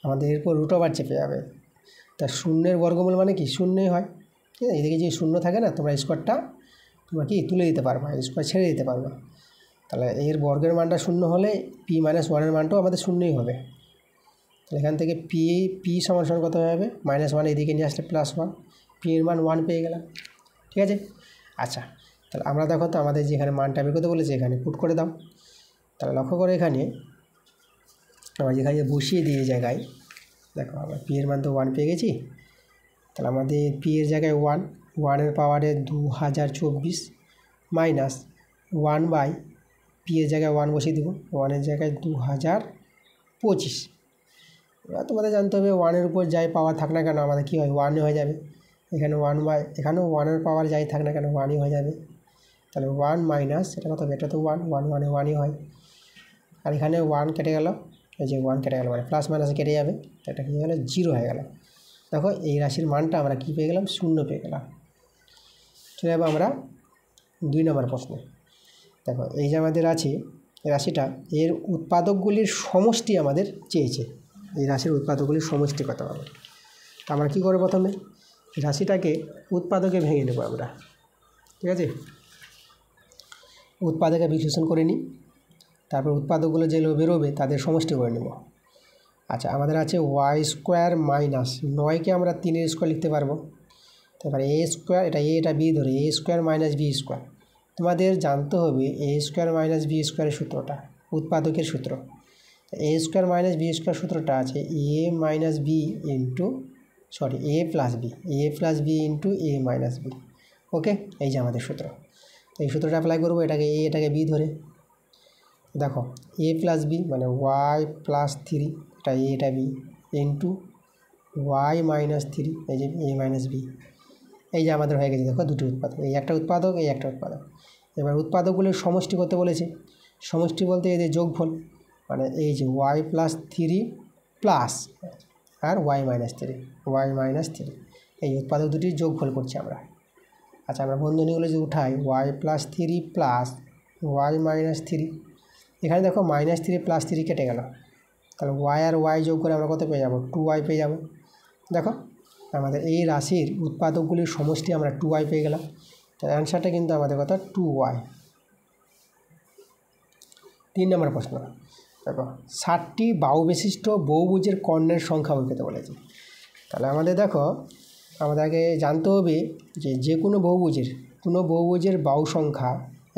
আমাদের এরপর রুট ওভার চেপে যাবে, তা 0-এর বর্গমূল মানে কি 0ই হয়, ঠিক আছে, এদিকে যে 0 থাকে না, তোমরা স্কোয়ারটা তোমরা কি তুলে দিতে পারবা, স্কোয়ার ছেড়ে দিতে পারবা। তাহলে এর বর্গের মানটা 0 হলে p মাইনাস 1-এর মানটাও আমাদের 0ই হবে। তাহলে এখান থেকে পি সমান সমান কত হয়ে যাবে, -1 এদিকে নিয়ে আসলে +1, পি এর মান 1 পেয়ে গেলাম, ঠিক আছে। আচ্ছা, তাহলে আমরা দেখো তো আমাদের যেখানে মানটা বের করতে বলেছে এখানে পুট করে দাও। তাহলে লক্ষ্য করে এখানে আমরা যেখানে বসিয়ে দিয়ে জায়গায় দেখো আমরা পি এর মান তো 1 পেয়ে গেছি, তাহলে আমাদের পি এর জায়গায় 1-1-এর পাওয়ারে 2024 মাইনাস 1 বাই পি এর জায়গায় 1 বসিয়ে দেবো, 1-এর জায়গায় 2025। এবার তোমাদের জানতে হবে 1-এর উপর যাই পাওয়ার থাক না কেন আমাদের কী হয় 1 হয়ে যাবে, এখানে 1 বাই এখানেও 1-এর পাওয়ার যাই থাক না কেন 1ই হয়ে যাবে। তাহলে 1 মাইনাস এটা কত হবে, এটা তো 1 1 1ই হয়, আর এখানে 1 কেটে গেল, এই যে 1 কেটে গেল মানে প্লাস মাইনাসে কেটে যাবে, এটা কী হয়ে গেলো 0 হয়ে গেল। দেখো এই রাশির মানটা আমরা কী পেয়ে গেলাম, 0 পেয়ে গেলাম। চলে যাবো আমরা 2 নম্বর প্রশ্নে। দেখো এই যে আমাদের আছে এই রাশিটা, এর উৎপাদকগুলির সমষ্টি আমাদের চেয়েছে, এই রাশির উৎপাদকগুলির সমষ্টি কত হবে। তো আমরা কী করবো, প্রথমে রাশিটাকে উৎপাদকে ভেঙে নেব আমরা, ঠিক আছে, উৎপাদকে বিশ্লেষণ করে নিই, তারপর উৎপাদকগুলো যেগুলো বেরোবে তাদের সমষ্টি করে নেব। আচ্ছা, আমাদের আছে ওয়াই স্কোয়ার মাইনাস 9কে আমরা 3-এর স্কোয়ার লিখতে পারবো, তারপরে এ স্কোয়ার, এটা বি ধরে এ স্কোয়ার মাইনাস বি স্কোয়ার। তোমাদের জানতে হবে এ স্কোয়ার মাইনাস বি স্কোয়ারের সূত্রটা, উৎপাদকের সূত্র। এ স্কোয়ার মাইনাস বি স্কোয়ার সূত্রটা আছে এ মাইনাস বি ইন্টু এ প্লাস বি ইন্টু এ মাইনাস বি। ওকে, এই যে আমাদের সূত্র, এই সূত্রটা অ্যাপ্লাই করবো, এটাকে বি ধরে। দেখো এ প্লাস বি মানে ওয়াই প্লাস 3, এটা বি ইন্টু ওয়াই মাইনাস 3, এই যে এ মাইনাস বি। এই যে আমাদের হয়ে গেছে, দেখো দুটি উৎপাদক, এই একটা উৎপাদক, এই একটা উৎপাদক। এবার উৎপাদকগুলির সমষ্টি করতে বলেছে, সমষ্টি বলতে এদের যোগফল, মানে এই যে ওয়াই প্লাস থ্রি প্লাস আর ওয়াই মাইনাস থ্রি এই উৎপাদক দুটির যোগফল করছি আমরা। আচ্ছা, আমরা বন্ধনীগুলো যদি উঠাই Y plus three plus Y minus three, এখানে দেখো মাইনাস থ্রি প্লাস থ্রি কেটে গেল, তাহলে ওয়াই আর ওয়াই যোগ করে আমরা কত পেয়ে যাব? 2y পেয়ে যাব। দেখো আমাদের এই রাশির উৎপাদকগুলির সমষ্টি আমরা 2y পেয়ে গেলাম। তাহলে অ্যান্সারটা কিন্তু আমাদের কথা 2y। 3 নম্বর প্রশ্ন, দেখো 60টি বাহু বিশিষ্ট বহুভুজের কর্ণের সংখ্যা বলতে বলেছে। তাহলে আমাদের দেখো আমাদের আগে জানতে হবে যে কোনো বহুভুজের বাহু সংখ্যা,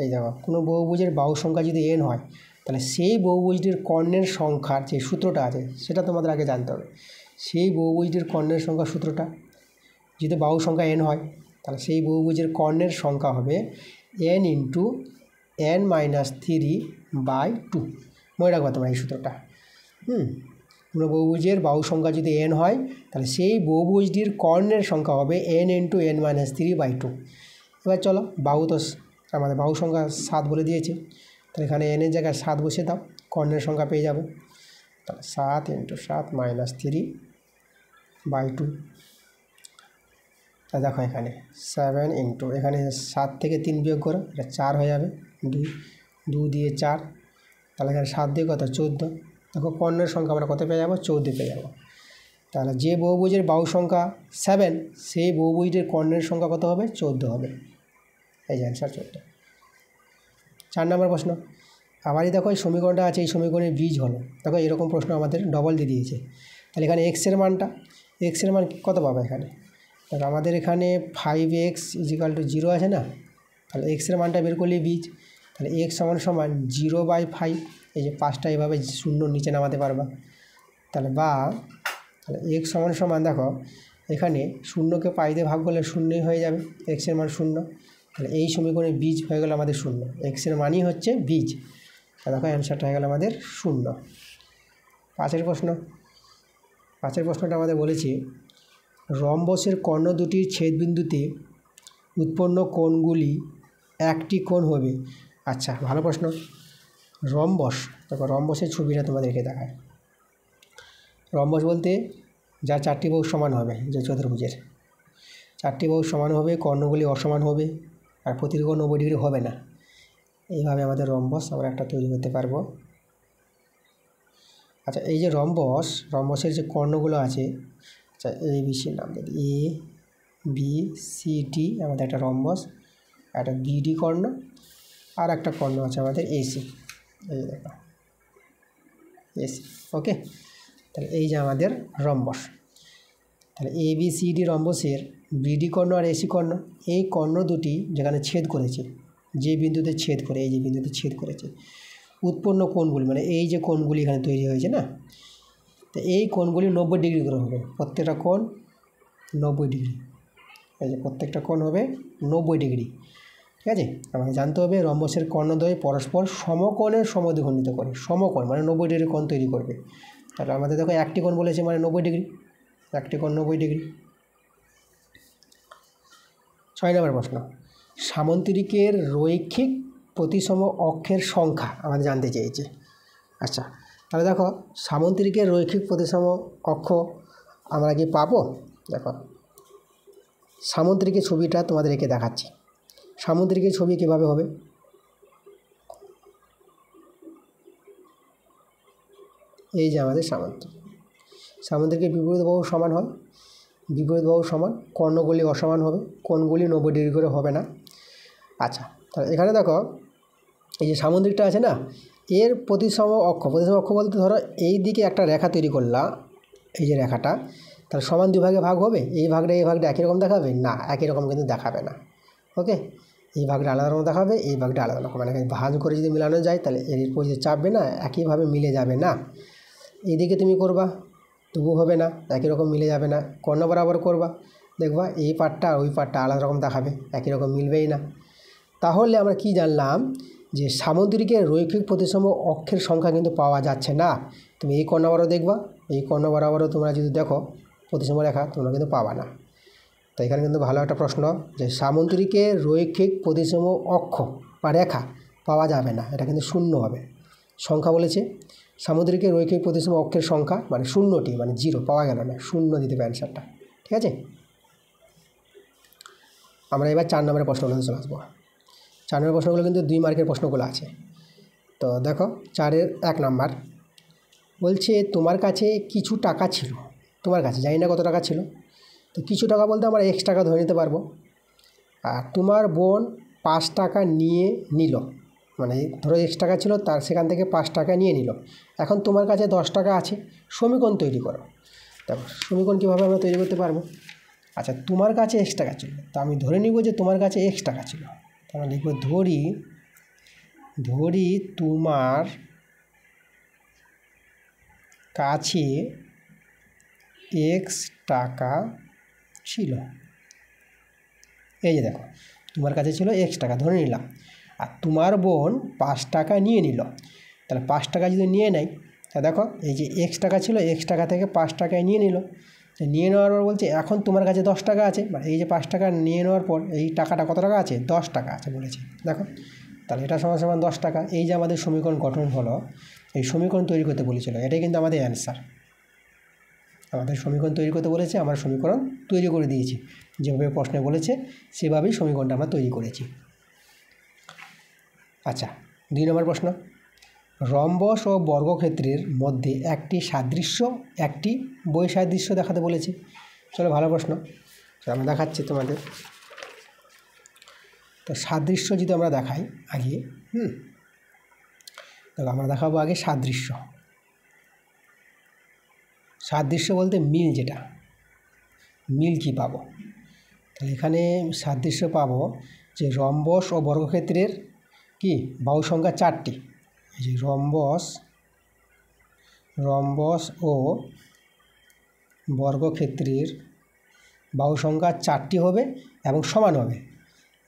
এই দেখো কোনো বহুভুজের বাহু সংখ্যা যদি n হয়, তাহলে সেই বহুভুজটির কর্ণের সংখ্যার যে সূত্রটা আছে সেটা তোমাদের আগে জানতে হবে। সেই বহুভুজটির কর্ণের সংখ্যার সূত্রটা, যদি বাহু সংখ্যা n হয় তাহলে সেই বহুভুজের কর্ণের সংখ্যা হবে n into n minus three by two. মনে রাখবা তোমরা এই সূত্রটা। কোনো বহুভুজের বাহু সংখ্যা যদি n হয় তাহলে সেই বহুভুজটির কর্ণের সংখ্যা হবে n into n minus three by two. এবার চলো বাহু তো আমাদের বাহু সংখ্যা 7 বলে দিয়েছে, তাহলে এখানে n এর জায়গায় 7 বসে দাও, কর্ণের সংখ্যা পেয়ে যাবে। তাহলে 7 into 7 minus three by two. তা দেখো এখানে 7 ইন্টু এখানে 7 থেকে 3 বিয়োগ করো, এটা 4 হয়ে যাবে, 2 দিয়ে 4, তাহলে এখানে 7 দিয়ে কত? 14। দেখো কর্ণের সংখ্যা আমরা কত পেয়ে যাবো? 14 পেয়ে যাবো। তাহলে যে বহুভুজের বাহু সংখ্যা 7 সেই বহুভুজের কর্ণের সংখ্যা কত হবে? 14 হবে। এই যে অ্যান্সার 14। 4 নম্বর প্রশ্ন, আবারই দেখো এই সমীকরণটা আছে, এই সমীকরণের বীজ হলো, দেখো এরকম প্রশ্ন আমাদের ডবল দিয়ে দিয়েছে। তাহলে এখানে এক্সের মান কত পাবো? এখানে দেখো আমাদের এখানে 5x = 0 আছে না, তাহলে এক্সের মানটা বের করলে বীজ, তাহলে x সমান 0/5, এই যে 5টা এভাবে শূন্য নিচে নামাতে পারবা। তাহলে x সমান দেখো এখানে শূন্যকে পাই দিয়ে ভাগ করলে শূন্যই হয়ে যাবে, এক্সের মান 0, তাহলে এই সমীকরণের বীজ হয়ে গেল আমাদের 0, এক্সের মানই হচ্ছে বীজ। দেখো অ্যান্সারটা হয়ে গেল আমাদের 0। 5 প্রশ্নটা আমাদের বলেছি রম্বসের কর্ণ দুটির ছেদবিন্দুতে উৎপন্ন কোণগুলি একটি কোণ হবে। আচ্ছা, ভালো প্রশ্ন। রম্বস, দেখো রম্বসের ছবিটা তোমাদেরকে দেখায়। রম্বস বলতে যার 4টি বাহু সমান হবে, যে চতুর্ভুজের 4টি বাহু সমান হবে, কর্ণগুলি অসমান হবে, আর প্রতিটি কোণ 90 ডিগ্রি হবে না। এইভাবে আমাদের রম্বস আমরা একটা তৈরি করতে পারবো। আচ্ছা, এই যে রম্বসের যে কর্ণগুলো আছে, আচ্ছা ABCর নাম দিই, ABCD আমাদের একটা রম্বস, একটা BD কর্ণ, আর একটা কর্ণ আছে আমাদের AC, এই দেখো AC। ওকে, তাহলে এই যে আমাদের রম্বস। তাহলে ABCD রম্বসের BD কর্ণ আর AC কর্ণ, এই কর্ণ দুটি যেখানে ছেদ করেছে, যে বিন্দুতে ছেদ করে, এই যে বিন্দুতে ছেদ করেছে, উৎপন্ন কোণগুলি মানে এই যে কোণগুলি এখানে তৈরি হয়েছে না, তো এই কোণগুলি 90 ডিগ্রি করে হবে, প্রত্যেকটা কোণ 90 ডিগ্রি। এই যে প্রত্যেকটা কোণ হবে 90 ডিগ্রি। ঠিক আছে, আমাকে জানতে হবে রম্বসের কর্ণদ্বয় পরস্পর সমকোণের সমদ্বিখণ্ডিত করে। সমকোণ মানে 90 ডিগ্রি কোণ তৈরি করবে। তাহলে আমাদের দেখো একটি কোণ বলেছে মানে 90 ডিগ্রি, একটি কোণ 90 ডিগ্রি। 6 নম্বর প্রশ্ন, সামন্তরিকের রৈখিক প্রতিসম অক্ষের সংখ্যা আমাদের জানতে চেয়েছে। আচ্ছা, তাহলে দেখো সামন্তরিকের রৈখিক প্রতিসম অক্ষ আমরা কি পাবো? দেখো সামন্তরিকের ছবিটা তোমাদের এঁকে দেখাচ্ছি। সামন্তরিকের ছবি কীভাবে হবে? এই যে আমাদের সামন্তরিকের বিপরীত বাহু সমান হয়, বিপরীত বাহু সমান, কর্ণগুলি অসমান হবে, কোণগুলি 90 ডিগ্রি করে হবে না। আচ্ছা, তাহলে এখানে দেখো এই যে সামুদ্রিকটা আছে না, এর প্রতিসম অক্ষ বলতে ধরো এই দিকে একটা রেখা তৈরি করলাম, এই যে রেখাটা, তাহলে সমান দুই ভাগে ভাগ হবে, এই ভাগটা একই রকম দেখাবে না, একই রকম কিন্তু দেখাবে না। ওকে, এই ভাগটা আলাদা রকম দেখাবে, এই ভাগটা আলাদা রকম, মানে ভাঁজ করে যদি মিলানো যায় তাহলে এর উপর যে চাপবে না, একইভাবে মিলে যাবে না। এইদিকে তুমি করবা তবু হবে না, একই রকম মিলে যাবে না। কর্ণ বরাবর করবা, দেখবা এই পার্টটা আর ওই পার্টটা আলাদা রকম দেখাবে, একই রকম মিলবেই না। তাহলে আমরা কি জানলাম যে সামুদ্রিকের রৈখিক প্রতিসম অক্ষের সংখ্যা কিন্তু পাওয়া যাচ্ছে না। তুমি এই কর্ণ বরাবর দেখবা, এই কর্ণ বরাবরও তোমরা যদি দেখো প্রতিসম রেখা তোমরা কিন্তু পাবা না। তো এখানে কিন্তু ভালো একটা প্রশ্ন যে সামুদ্রিকের রৈখিক প্রতিসম অক্ষ বা রেখা পাওয়া যাবে না, এটা কিন্তু শূন্য হবে। সংখ্যা বলেছে সামুদ্রিকের রৈখিক প্রতিসম অক্ষের সংখ্যা মানে শূন্যটি, মানে 0 পাওয়া গেল না, শূন্য দিতে হবে অ্যান্সারটা। ঠিক আছে, আমরা এবার 4 নম্বরের প্রশ্নগুলোতে চলে আসবো। 4 নম্বরের প্রশ্নগুলো কিন্তু 2 মার্কের প্রশ্নগুলো আছে। তো দেখো 4-এর 1 নাম্বার বলছে তোমার কাছে কিছু টাকা ছিল, তোমার কাছে জানি না কত টাকা ছিল, তো কিছু টাকা বলতে আমরা X টাকা ধরে নিতে পারবো। আর তোমার বোন 5 টাকা নিয়ে নিল, মানে ধরো X টাকা ছিল, তার সেখান থেকে 5 টাকা নিয়ে নিল। এখন তোমার কাছে 10 টাকা আছে, সমীকরণ তৈরি করো। দেখো সমীকরণ কীভাবে আমরা তৈরি করতে পারবো। আচ্ছা, তোমার কাছে X টাকা ছিল, তা আমি ধরে নিব যে তোমার কাছে X টাকা ছিল, তাহলে লিখবো ধরি তোমার কাছে X টাকা ছিল। এই যে দেখো তোমার কাছে ছিল X টাকা ধরে নিলাম, আর তোমার বোন 5 টাকা নিয়ে নিল। তাহলে 5 টাকা যদি নিয়ে নেয়, তা দেখো এই যে X টাকা ছিল, X টাকা থেকে 5 টাকায় নিয়ে নিল। তো নিয়ে নেওয়ার পর বলছে এখন তোমার কাছে 10 টাকা আছে, মানে এই যে 5 টাকা নিয়ে নেওয়ার পর এই টাকাটা কত টাকা আছে, 10 টাকা আছে বলেছে। দেখো তাহলে এটা সমান সমান 10 টাকা। এই যে আমাদের সমীকরণ গঠন হলো, এই সমীকরণ তৈরি করতে বলেছিল, এটাই কিন্তু আমাদের অ্যান্সার। আমাদের সমীকরণ তৈরি করতে বলেছে, আমরা সমীকরণ তৈরি করে দিয়েছি, যেভাবে প্রশ্নে বলেছে সেভাবেই সমীকরণটা আমরা তৈরি করেছি। আচ্ছা, 2 নম্বর প্রশ্ন, রম্বস ও বর্গক্ষেত্রের মধ্যে একটি সাদৃশ্য একটি বৈসাদৃশ্য দেখাতে বলেছে। চলো ভালো প্রশ্ন, আমরা দেখাচ্ছি তোমাদের। তো সাদৃশ্য যদি আমরা দেখাই আগে, দেখো আমরা দেখাবো আগে সাদৃশ্য। সাদৃশ্য বলতে মিল, যেটা মিল কি পাবো, তাহলে এখানে সাদৃশ্য পাবো যে রম্বস ও বর্গক্ষেত্রের কি বাহু সংখ্যা 4টি। এই যে রম্বস ও বর্গক্ষেত্রের বাহু সংখ্যা 4টি হবে এবং সমান হবে।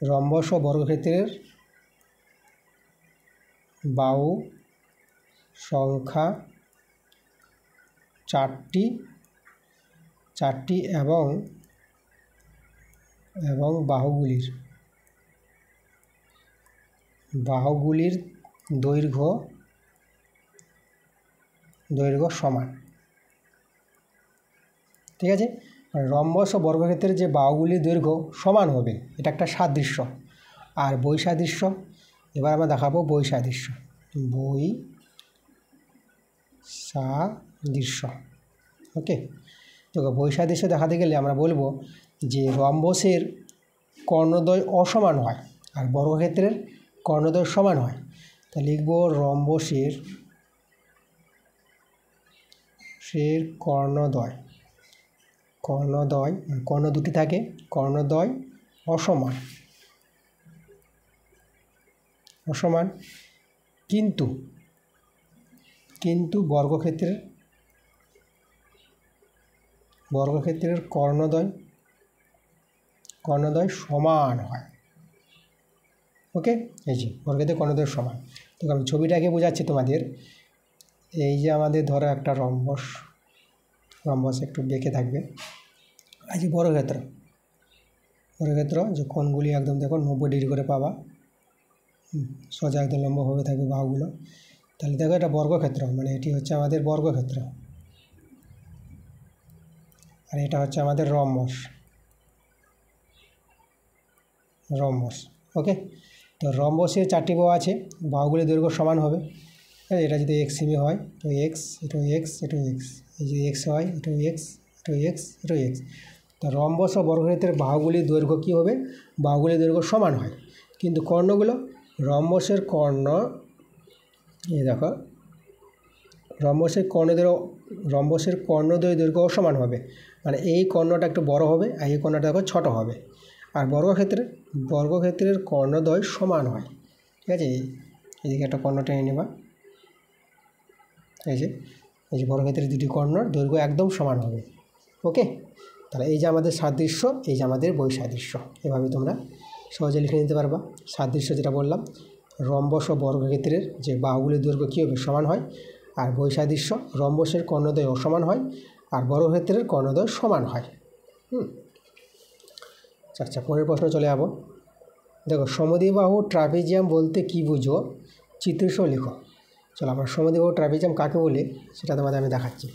রম্বস ও বর্গক্ষেত্রের বাহু সংখ্যা 4টি এবং বাহুগুলির দৈর্ঘ্য সমান। ঠিক আছে, রম্বস ও বর্গক্ষেত্রের যে বাহুগুলির দৈর্ঘ্য সমান হবে, এটা একটা সাদৃশ্য। আর বৈসাদৃশ্য, এবার আমরা দেখাবো বৈসাদৃশ্য। ওকে, তো বৈসাদৃশ্য দেখাতে গেলে আমরা বলবো যে রম্বসের কর্ণদ্বয় অসমান হয় আর বর্গক্ষেত্রের কর্ণদ্বয় সমান হয়। তা লিখব রম্বসের কর্ণ দুটি থাকে, কর্ণদ্বয় অসমান, কিন্তু বর্গক্ষেত্রের কর্ণদ্বয় সমান হয়। ওকে, এই যে বর্গক্ষেত্রের কর্ণদ্বয় সমান। তো আমি ছবিটাকে বোঝাচ্ছি তোমাদের। এই যে আমাদের ধরো একটা রম্বস একটু বেঁকে থাকবে। এই যে বর্গক্ষেত্র যে কোণগুলি একদম দেখো 90 ডিগ্রি করে পাবা, সোজা একদম লম্বভাবে থাকবে বাহুগুলো। তাহলে দেখো এটা বর্গক্ষেত্র, মানে এটি হচ্ছে আমাদের বর্গক্ষেত্র, আর এটা হচ্ছে আমাদের রম্বস। ওকে, তো রম্বসের 4টি বাহু আছে, বাহুগুলির দৈর্ঘ্য সমান হবে। এটা যদি x সেমি হয় তো x, এটাও x, এটাও x, এই যদি x হয় এটাও x, এটাও x, এটাও x। তো রম্বস ও বর্গক্ষেত্রের বাহুগুলির দৈর্ঘ্য কী হবে, বাহুগুলির দৈর্ঘ্য সমান হয়, কিন্তু কর্ণগুলো রম্বসের এই দেখো রম্বসের কর্ণদ্বয় দৈর্ঘ্য অসমান হবে, মানে এই কর্ণটা একটু বড় হবে আর এই কর্ণটা দেখো ছোট হবে। আর বর্গক্ষেত্রের কর্ণদ্বয় সমান হয়। ঠিক আছে, এদিকে একটা কর্ণ টেনে নেবা। এই যে বর্গক্ষেত্রের 2টি কর্ণর দৈর্ঘ্য একদম সমান হবে। ওকে, তাহলে এই যে আমাদের সাদৃশ্য, এই যে আমাদের বৈসাদৃশ্য, এভাবে তোমরা সহজে লিখে নিতে পারবা। সাদৃশ্য যেটা বললাম, রম্বস ও বর্গক্ষেত্রের যে বাহুগুলির দৈর্ঘ্য কী হবে, সমান হয়। আর বৈসাদৃশ্য, রম্বসের কর্ণদ্বয় অসমান হয় আর বর্গক্ষেত্রের কর্ণদ্বয় সমান হয়। আচ্ছা, পরের প্রশ্ন চলে যাব। দেখো সমদ্বিবাহু ট্রাপিজিয়াম বলতে কি বুঝো চিত্রসহ লেখো। চলো আমরা সমদ্বিবাহু ট্রাপিজিয়াম কাকে বলে সেটা তোমাদের আমি দেখাচ্ছি।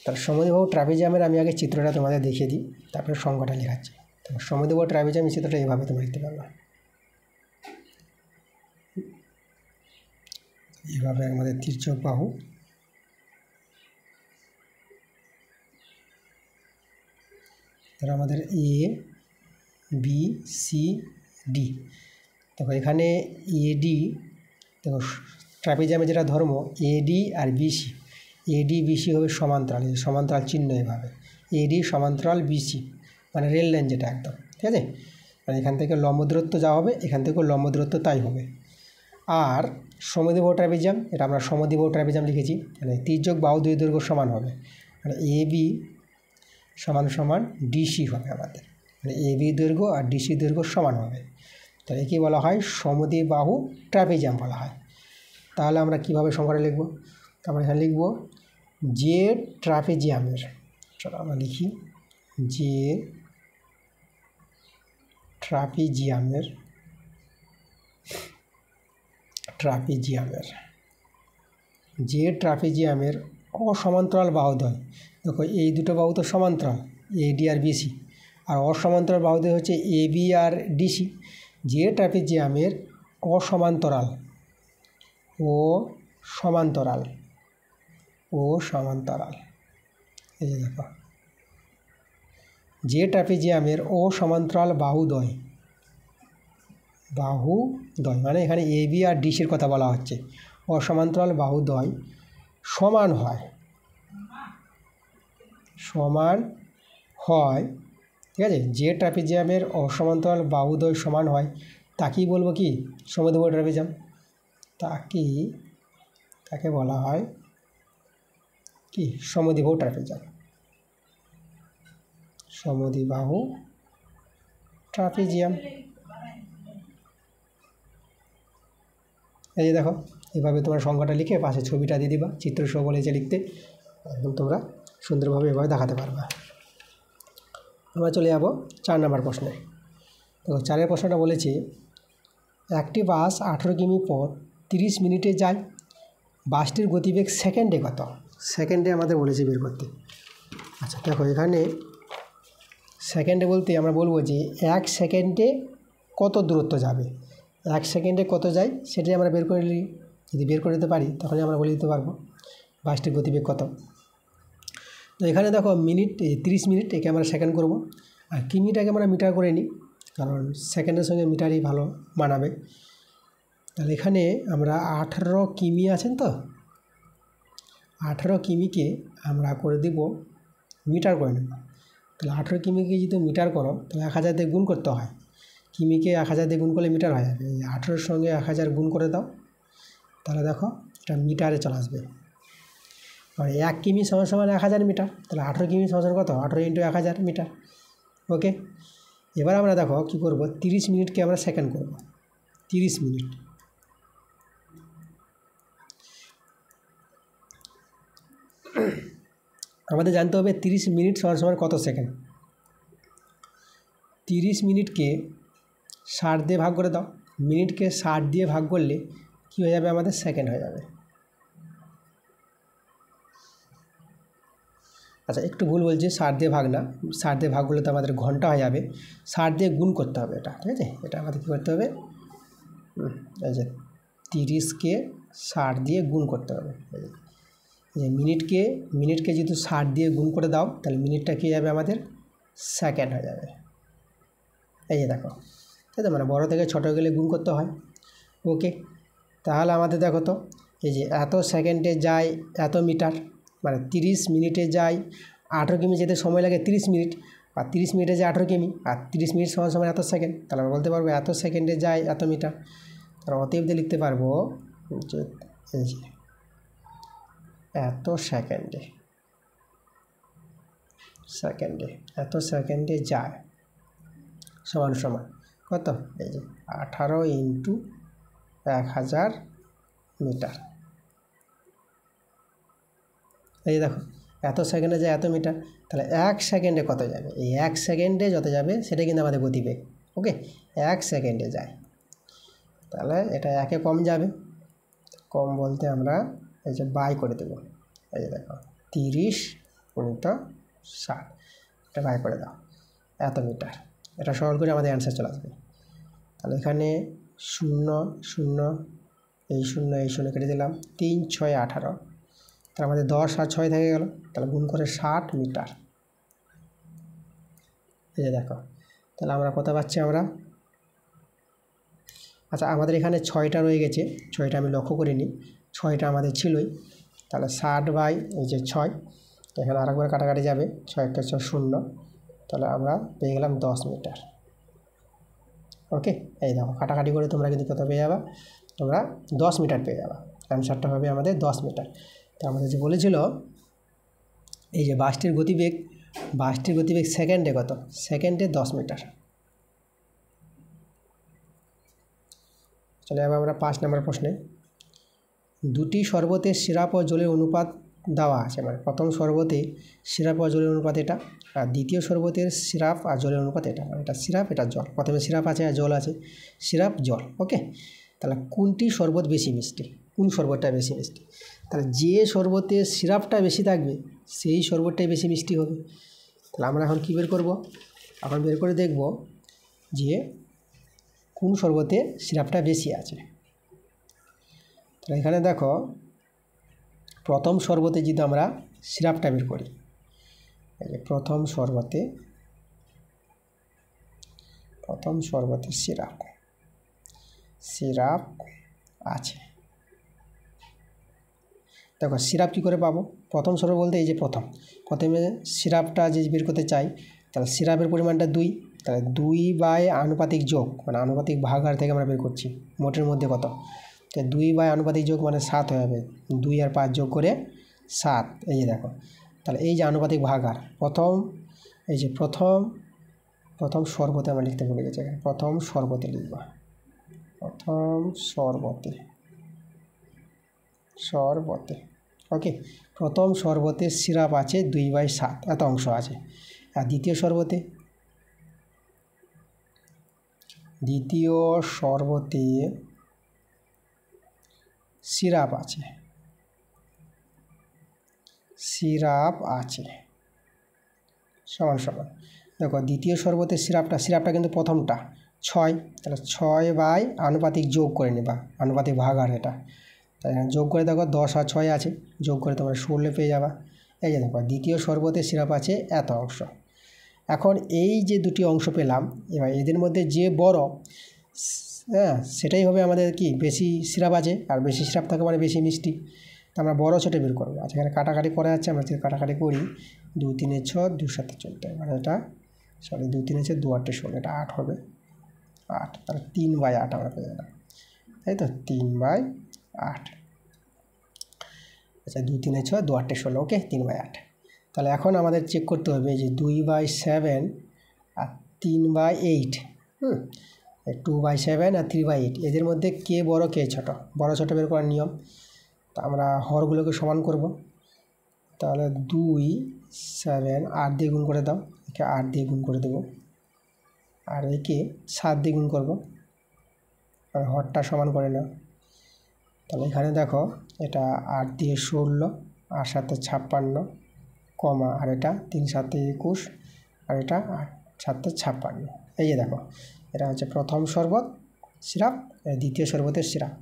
তার সমদ্বিবাহু ট্রাপিজিয়ামের আমি আগে চিত্রটা তোমাদের দেখিয়ে দিই, তারপরে সংখ্যাটা লেখাচ্ছি। তো সমদ্বিবাহু ট্রাপিজিয়াম চিত্রটা এইভাবে তোমরা দেখতে পারবে, এইভাবে আমাদের তির্যক বাহু, তারা আমাদের এ বি সি ডি। দেখো এখানে এডি, দেখো ট্রাপিজিয়ামের যেটা ধর্ম এডি আর বিসি, এডি বিসি হবে সমান্তরাল, এই সমান্তরাল চিহ্ন এভাবে এডি সমান্তরাল বিসি, মানে রেল লাইন যেটা একদম, ঠিক আছে। মানে এখান থেকে লম্ব দূরত্ব যা হবে এখান থেকেও লম্ব দূরত্ব তাই হবে। আর সমদ্বিবাহু ট্রাপিজিয়াম, এটা আমরা সমদ্বিবাহু ট্রাপিজিয়াম লিখেছি, মানে তির্যক বাহু দুই দৈর্ঘ্য সমান হবে, মানে এ বি সমান সমান ডিসি হবে আমাদের, মানে এ বি দৈর্ঘ্য আর ডিসি দৈর্ঘ্য সমান হবে। তাহলে একে বলা হয় সমদ্বিবাহু ট্রাপিজিয়াম বলা হয়। তাহলে আমরা কীভাবে সংখ্যাটা লিখব? আমরা এখানে লিখব যে ট্রাপিজিয়ামের, চলো আমরা লিখি যে ট্রাপিজিয়ামের যে ট্রাপিজিয়ামের অসমান্তরাল বাহুদ্বয়, দেখো এই দুটো বাহু তো সমান্তরাল এডি আর বিসি, আর অসমান্তরাল বাহুদ্বয় হচ্ছে এ বি আর ডিসি। যে ট্রাপিজিয়ামের অসমান্তরাল এই যে দেখো যে ট্রাপিজিয়ামের অসমান্তরাল বাহুদ্বয় মানে এখানে এ বি আর ডিসির কথা বলা হচ্ছে, অসমান্তরাল বাহুদ্বয় সমান হয়, ঠিক আছে। যে ট্রাপিজিয়ামের অসমান্তরাল বাহুদ্বয় সমান হয় তাকেই বলবো কি সমদ্বিবাহু ট্রাপিজিয়াম, তাকে বলা হয় কি সমদ্বিবাহু ট্রাপিজিয়াম। এই যে দেখো এভাবে তোমরা সংখ্যাটা লিখে পাশে ছবিটা দিয়ে দিবা, চিত্রসহ বলেছে লিখতে, একদম তোমরা সুন্দরভাবে এভাবে দেখাতে পারবা। আমরা চলে যাব 4 নম্বর প্রশ্নে। দেখো 4 প্রশ্নটা বলেছে একটি বাস 18 কিমি পর 30 মিনিটে যায়, বাসটির গতিবেগ সেকেন্ডে কত? সেকেন্ডে আমাদের বলেছে বের করতে। আচ্ছা দেখো এখানে সেকেন্ডে বলতে আমরা বলবো যে 1 সেকেন্ডে কত দূরত্ব যাবে, 1 সেকেন্ডে কত যায় সেটাই আমরা বের করে নিই। যদি বের করে দিতে পারি তখনই আমরা বলে দিতে পারবো বাসটির গতিবেগ কত। তো এখানে দেখো মিনিট 30 মিনিট, একে আমরা সেকেন্ড করব, আর কিমিটাকে আমরা মিটার করে নিই, কারণ সেকেন্ডের সঙ্গে মিটারই ভালো মানাবে। তাহলে এখানে আমরা 18 কিমি আছেন, তো 18 কিমিকে আমরা করে দেব মিটার করে নেব। তাহলে 18 কিমিকে যদি মিটার করো তাহলে 1000 দিয়ে গুণ করতে হয়, কিমিকে 1000 দিয়ে গুণ করলে মিটার হয়ে যাবে। এই 18-র সঙ্গে 1000 গুণ করে দাও, তাহলে দেখো এটা মিটারে চলে আসবে। আর 1 কিমি সমান সমান 1000 মিটার, তাহলে 18 কিমি সমান কত? 18 × 1000 মিটার। ওকে, এবার আমরা দেখো কী করব, 30 মিনিটকে আমরা সেকেন্ড করব। 30 মিনিট, আমাদের জানতে হবে 30 মিনিট সমান সমান কত সেকেন্ড। 30 মিনিটকে 60 দিয়ে ভাগ করে দাও, মিনিটকে 60 দিয়ে ভাগ করলে কী হয়ে যাবে? আমাদের সেকেন্ড হয়ে যাবে। আচ্ছা একটু ভুল বলছি, 60 দিয়ে ভাগ না, 60 দিয়ে ভাগ করলে তো আমাদের ঘন্টা হয়ে যাবে, 60 দিয়ে গুণ করতে হবে এটা, ঠিক আছে। এটা আমাদের কী করতে হবে, এই যে 30কে 60 দিয়ে গুণ করতে হবে। যে মিনিটকে যদি 60 দিয়ে গুণ করে দাও তাহলে মিনিটটা কী যাবে? আমাদের সেকেন্ড হয়ে যাবে। এই যে দেখো, তাই তো, মানে বড় থেকে ছোটো গেলে গুণ করতে হয়। ওকে, তাহলে আমাদের দেখো তো এই যে এত সেকেন্ডে যায় এত মিটার, মানে 30 মিনিটে যায় 18 কিমি, যেতে সময় লাগে 30 মিনিট, আর 30 মিনিটে যায় 18 কিমি, আর 30 মিনিট সমান সমান এত সেকেন্ড। তাহলে আমরা বলতে পারবো এত সেকেন্ডে যায় এত মিটার। তাহলে অতএব দিয়ে লিখতে পারবো যে এই যে এত সেকেন্ডে যায় সমান সমান কত? এই যে 18 × 1000 মিটার। এই দেখো এত সেকেন্ডে যায় এত মিটার, তাহলে 1 সেকেন্ডে কত যাবে? এই 1 সেকেন্ডে যত যাবে সেটা কিন্তু আমাদের গতিবেগ। ওকে, 1 সেকেন্ডে যায়। তাহলে এটা 1-এ কম যাবে, কম বলতে আমরা এই যে বাই করে দেবো। এই যে দেখো 30 × 60, এটা বাই করে দাও, এত মিটার। এটা সরল করে আমাদের অ্যান্সার চলে আসবে। তাহলে এখানে 0 0 এই 0 এই 0 কেটে দিলাম, 3 6 18, তাহলে আমাদের 10 আর 6 থেকে গেল, তাহলে গুণ করে 60 মিটার। এই যে দেখো, তাহলে আমরা কত পাচ্ছি আমরা, আচ্ছা আমাদের এখানে 6টা রয়ে গেছে, 6টা আমি লক্ষ্য করিনি, 6টা আমাদের ছিলই। তাহলে 60 বাই এই যে 6, এখানে আরেকবার কাটাকাটি যাবে, 6 × 6 0, তাহলে আমরা পেয়ে গেলাম 10 মিটার। ওকে, এই দেখো কাটাকাটি করে তোমরা কিন্তু কত পেয়ে যাবা, তোমরা 10 মিটার পেয়ে যাবা। অ্যান্সারটা হবে আমাদের 10 মিটার। তো আমাদের যে বলেছিল এই যে বাসটির গতিবেগ সেকেন্ডে কত, সেকেন্ডে 10 মিটার। চলে যাবো আমরা 5 নম্বর প্রশ্নে। দুটি শরবতের সিরাপ ও জলের অনুপাত দেওয়া আছে, মানে প্রথম শরবতে সিরাপ ও জলের অনুপাত এটা, আর দ্বিতীয় শরবতের সিরাপ আর জলের অনুপাত এটা, মানে এটা সিরাপ এটা জল। প্রথমে সিরাপ আছে আর জল আছে, সিরাপ জল। ওকে, তাহলে কোনটি শরবত বেশি মিষ্টি, কোন শরবতটা বেশি মিষ্টি? তাহলে যে শরবতে সিরাপটা বেশি থাকবে সেই শরবতটাই বেশি মিষ্টি হবে। তাহলে আমরা এখন কী বের করব, এখন বের করে দেখব যে কোন শরবতে সিরাপটা বেশি আছে। তাহলে এখানে দেখো প্রথম শরবতে যদি আমরা সিরাপটা বের করি, এই যে প্রথম শরবতে সিরাপ আছে। দেখো সিরাপ কী করে পাবো, প্রথম শরবত বলতে এই যে প্রথমে সিরাপটা যে বের করতে চাই, তাহলে সিরাপের পরিমাণটা 2, তাহলে 2 আনুপাতিক যোগ, মানে আনুপাতিক ভাগার থেকে আমরা বের করছি মোটের মধ্যে কত, তো 2 আনুপাতিক যোগ মানে 7 হয়ে যাবে, 2 আর 5 যোগ করে 7। এই যে দেখো, তাহলে এই যে আনুপাতিক ভাগার প্রথম শরবতে আমরা লিখতে ভুলে গেছি, প্রথম শরবতে লিখব, শরবতে। ওকে, প্রথম শরবতে সিরাপ আছে 2/7, এত অংশ আছে। আর দ্বিতীয় শরবতে সিরাপ আছে সমান সমান। দেখো দ্বিতীয় শরবতের সিরাপটা কিন্তু প্রথমটা 6, তাহলে 6 আনুপাতিক যোগ করে নেবা, আনুপাতিক ভাগার এটা, তাই যোগ করে দেখো 10 আর 6 আছে, যোগ করে তোমরা 16 পেয়ে যাবা। এই যে দেখো দ্বিতীয় শরবতের সিরাপ আছে এত অংশ। এখন এই যে দুটি অংশ পেলাম, এবার এদের মধ্যে যে বড়, হ্যাঁ সেটাই হবে আমাদের কি বেশি সিরাপ আছে, আর বেশি সিরাপ থাকে মানে বেশি মিষ্টি। তো আমরা বড় ছোটো বের করবো। আচ্ছা এখানে কাটাকাটি করা যাচ্ছে, আমরা যদি কাটাকাটি করি 2 3 6 2 7 14, মানে এটা 2 3 6 2 8 16, এটা 8 হবে, 8, তাহলে 3/8 আমরা পেয়ে গেলাম, তাই তো 3/8। আচ্ছা 2 3 6 2 8 16, ওকে 3/8। তাহলে এখন আমাদের চেক করতে হবে যে 2/7 আর 3/8, 2/7 আর 3/8, এদের মধ্যে কে বড় কে ছোট, বড় ছোটো বের করার নিয়ম। তা আমরা হরগুলোকে সমান করব, তাহলে 2 7 8 দিয়ে গুণ করে দাও, একে 8 দিয়ে গুণ করে দেবো, আর একে 7 দিয়ে গুণ করবো, আর হরটা সমান করে নাও। তাহলে এখানে দেখো এটা 8 দিয়ে 16, 8 7 56, কমা, আর এটা 3 7 21, আর এটা 8 7 56। এই যে দেখো এটা হচ্ছে প্রথম শরবত সিরাপ, দ্বিতীয় শরবতের সিরাপ।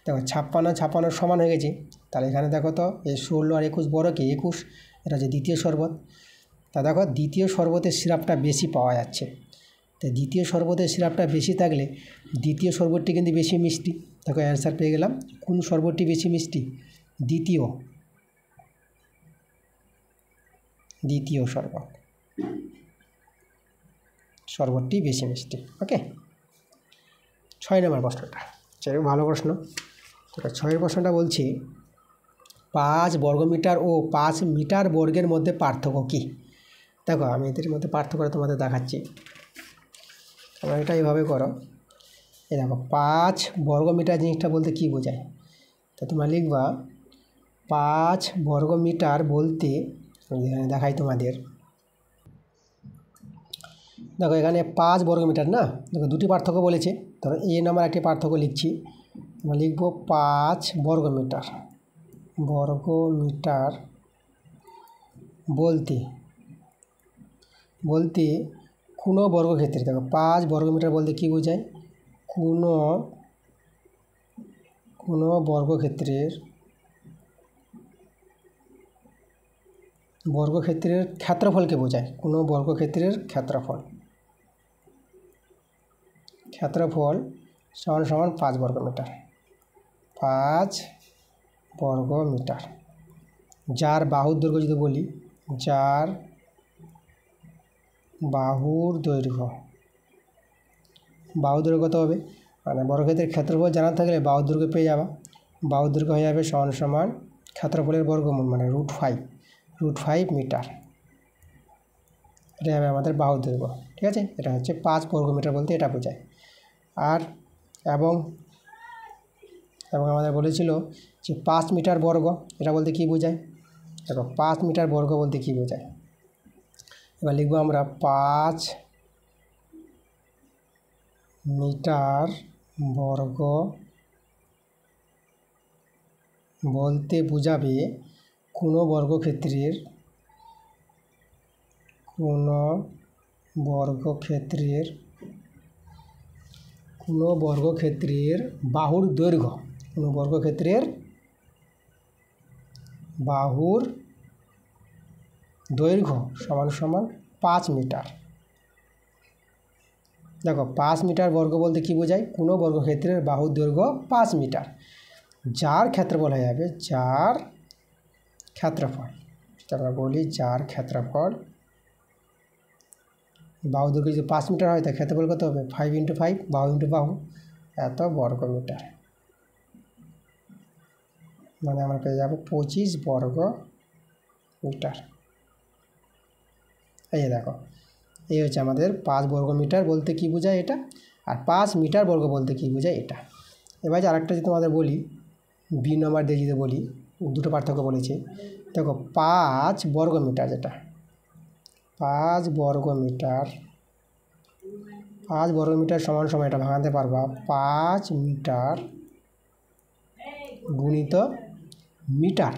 দেখো 56 সমান হয়ে গেছে, তাহলে এখানে দেখো তো এই 16 আর 21 বড় কি 21, এটা হচ্ছে দ্বিতীয় শরবত। তা দেখো দ্বিতীয় শরবতের সিরাপটা বেশি পাওয়া যাচ্ছে, তো দ্বিতীয় শরবতের সিরাপটা বেশি থাকলে দ্বিতীয় শরবতটি কিন্তু বেশি মিষ্টি। দেখো অ্যান্সার পেয়ে গেলাম, কোন শরবতটি বেশি মিষ্টি, দ্বিতীয় শরবতটি বেশি মিষ্টি। ওকে, 6 নম্বর প্রশ্নটা সেরকম ভালো প্রশ্ন। তো 6 প্রশ্নটা বলছি 5 বর্গমিটার ও 5 মিটার বর্গের মধ্যে পার্থক্য কী? দেখো আমি এদের মধ্যে পার্থক্য তোমাদের দেখাচ্ছি, তোমরা এটা এইভাবে করো। এই দেখো 5 বর্গমিটার জিনিসটা বলতে কী বোঝায়, তো তোমরা লিখবা 5 বর্গমিটার বলতে, এখানে দেখাই তোমাদের, দেখো এখানে 5 বর্গমিটার না, দেখো দুটি পার্থক্য বলেছে। ধরো এ নাম্বার একটি পার্থক্য লিখছি, আমরা লিখব 5 বর্গমিটার। বর্গমিটার বলতে কোনো বর্গক্ষেত্রে, দেখো 5 বর্গমিটার বলতে কী বোঝায়, কোনো বর্গক্ষেত্রের ক্ষেত্রফলকে বোঝায়। কোনো বর্গক্ষেত্রের ক্ষেত্রফল সমান 5 বর্গমিটার। 5 বর্গমিটার। যার বাহুর দৈর্ঘ্য যদি বলি, যার বাহুর দৈর্ঘ্য কত হবে, মানে বর্গক্ষেত্রের ক্ষেত্রফল জানা থাকলে বাহুর দৈর্ঘ্য পেয়ে যাবা। বাহুর দৈর্ঘ্য হয়ে যাবে সমান ক্ষেত্রফলের বর্গমূল, মানে √5 মিটার। এটা হবে আমাদের বাহুর দৈর্ঘ্য। ঠিক আছে, এটা হচ্ছে 5 বর্গমিটার বলতে এটা বোঝায়। আর এবং আমাদের বলেছিল যে 5 মিটার বর্গ, এটা বলতে কী বোঝায়, দেখো 5 মিটার বর্গ বলতে কী বোঝায়। এবার লিখবো আমরা 5 মিটার বর্গ বলতে বোঝাবে কোনো বর্গক্ষেত্রের বাহুর দৈর্ঘ্য, সমান 5 মিটার। দেখো 5 মিটার বর্গ বলতে কী বোঝায়, কোনো বর্গক্ষেত্রের বাহুর দৈর্ঘ্য 5 মিটার, যার ক্ষেত্রফল হয়ে যাবে, আমরা বলি যার ক্ষেত্রফল, বাহু দৈর্ঘ্য যদি 5 মিটার হয় তার ক্ষেত্রফল কত হবে, 5 × 5, বাহু × বাহু, এত বর্গমিটার। মানে আমরা পেয়ে যাবো 25 বর্গ মিটার। এই দেখো, এই হচ্ছে আমাদের 5 বর্গমিটার বলতে কী বোঝায় এটা, আর 5 মিটার বর্গ বলতে কী বোঝায় এটা। এবার যে আরেকটা যদি তোমাদের বলি, বি নম্বর দিয়ে যদি বলি, দুটো পার্থক্য বলেছে। দেখো 5 বর্গমিটার, যেটা 5 বর্গমিটার সমান এটা ভাঙাতে পারবা 5 মিটার গুণিত মিটার।